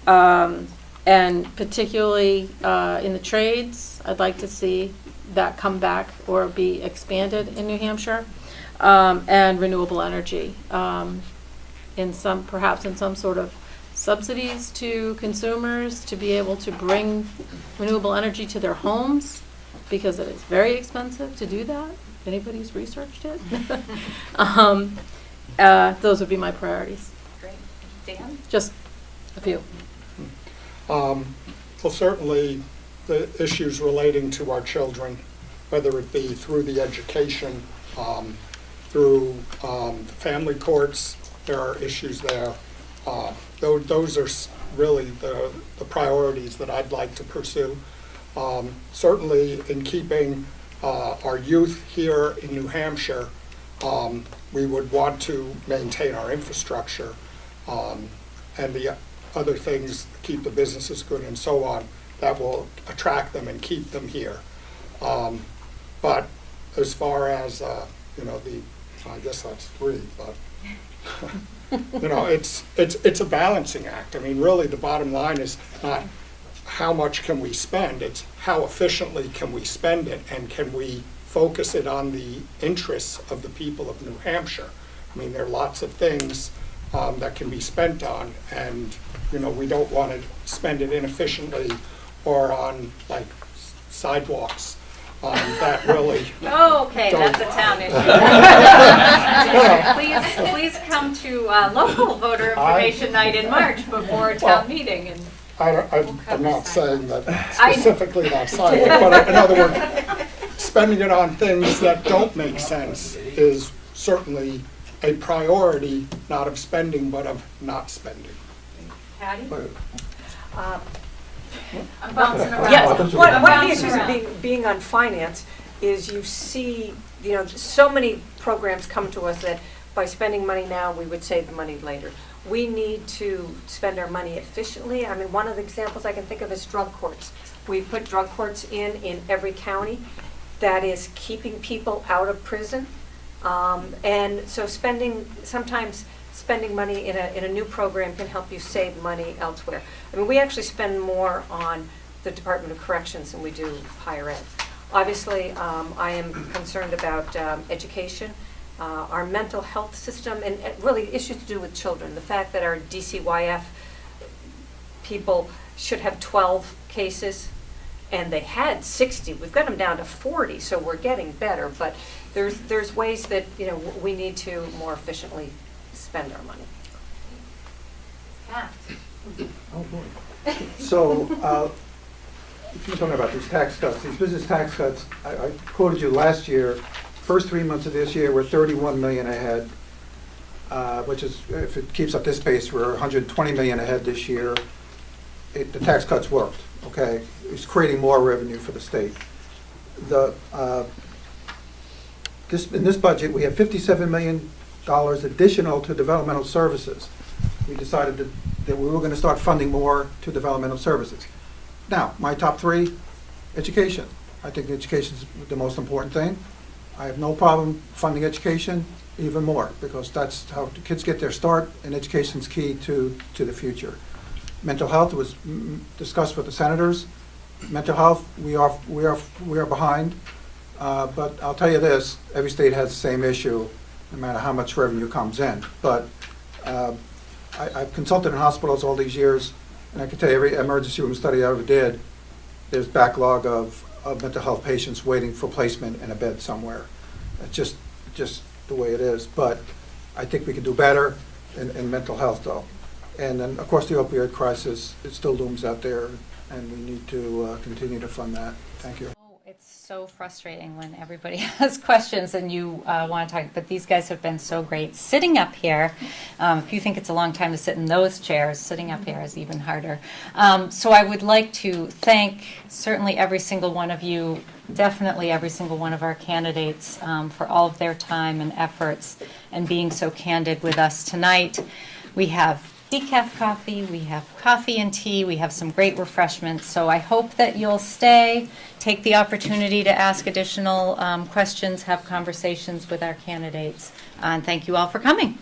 and particularly in the trades, I'd like to see that come back or be expanded in New Hampshire, and renewable energy, perhaps in some sort of subsidies to consumers to be able to bring renewable energy to their homes, because it is very expensive to do that, if anybody's researched it. Those would be my priorities. Great. Dan? Just a few. Well, certainly the issues relating to our children, whether it be through the education, through family courts, there are issues there. Those are really the priorities that I'd like to pursue. Certainly in keeping our youth here in New Hampshire, we would want to maintain our infrastructure and the other things, keep the businesses good and so on, that will attract them and keep them here. But as far as, I guess that's 3, but it's a balancing act. I mean, really the bottom line is not how much can we spend, it's how efficiently can we spend it, and can we focus it on the interests of the people of New Hampshire. I mean, there are lots of things that can be spent on, and we don't want to spend it inefficiently or on like sidewalks that really Okay, that's a town issue. Please come to local voter information night in March before town meeting. And I'm not saying that specifically that sidewalk, but in other words, spending it on things that don't make sense is certainly a priority, not of spending, but of not spending. Patty? I'm bouncing around. Yes, one of the issues of being on finance is you see, so many programs come to us that by spending money now, we would save the money later. We need to spend our money efficiently. I mean, one of the examples I can think of is drug courts. We put drug courts in every county. That is keeping people out of prison. And so sometimes spending money in a new program can help you save money elsewhere. I mean, we actually spend more on the Department of Corrections than we do higher ed. Obviously, I am concerned about education our mental health system, and really issues to do with children. The fact that our DCYF people should have 12 cases, and they had 60. We've got them down to 40, so we're getting better. But there's ways that we need to more efficiently spend our money. Oh, boy. So, if you're talking about these tax cuts, these business tax cuts, I quoted you last year. First 3 months of this year, we're 31 million ahead, which is, if it keeps up this pace, we're 120 million ahead this year. The tax cuts worked, okay? It's creating more revenue for the state. In this budget, we have $57 million additional to developmental services. We decided that we were going to start funding more to developmental services. Now, my top three, education. I think education is the most important thing. I have no problem funding education even more, because that's how the kids get their start, and education is key to the future. Mental health was discussed with the senators. Mental health, we are behind, but I'll tell you this: every state has the same issue, no matter how much revenue comes in. But I've consulted in hospitals all these years, and I can tell you every emergency room study I ever did, there's backlog of mental health patients waiting for placement in a bed somewhere. It's just the way it is. But I think we can do better in mental health, though. And then, of course, the opioid crisis, it still looms out there, and we need to continue to fund that. Thank you. It's so frustrating when everybody has questions and you want to talk, but these guys have been so great. Sitting up here, if you think it's a long time to sit in those chairs, sitting up here is even harder. So I would like to thank certainly every single one of you, definitely every single one of our candidates for all of their time and efforts and being so candid with us tonight. We have decaf coffee, we have coffee and tea, we have some great refreshments. So I hope that you'll stay, take the opportunity to ask additional questions, have conversations with our candidates. And thank you all for coming.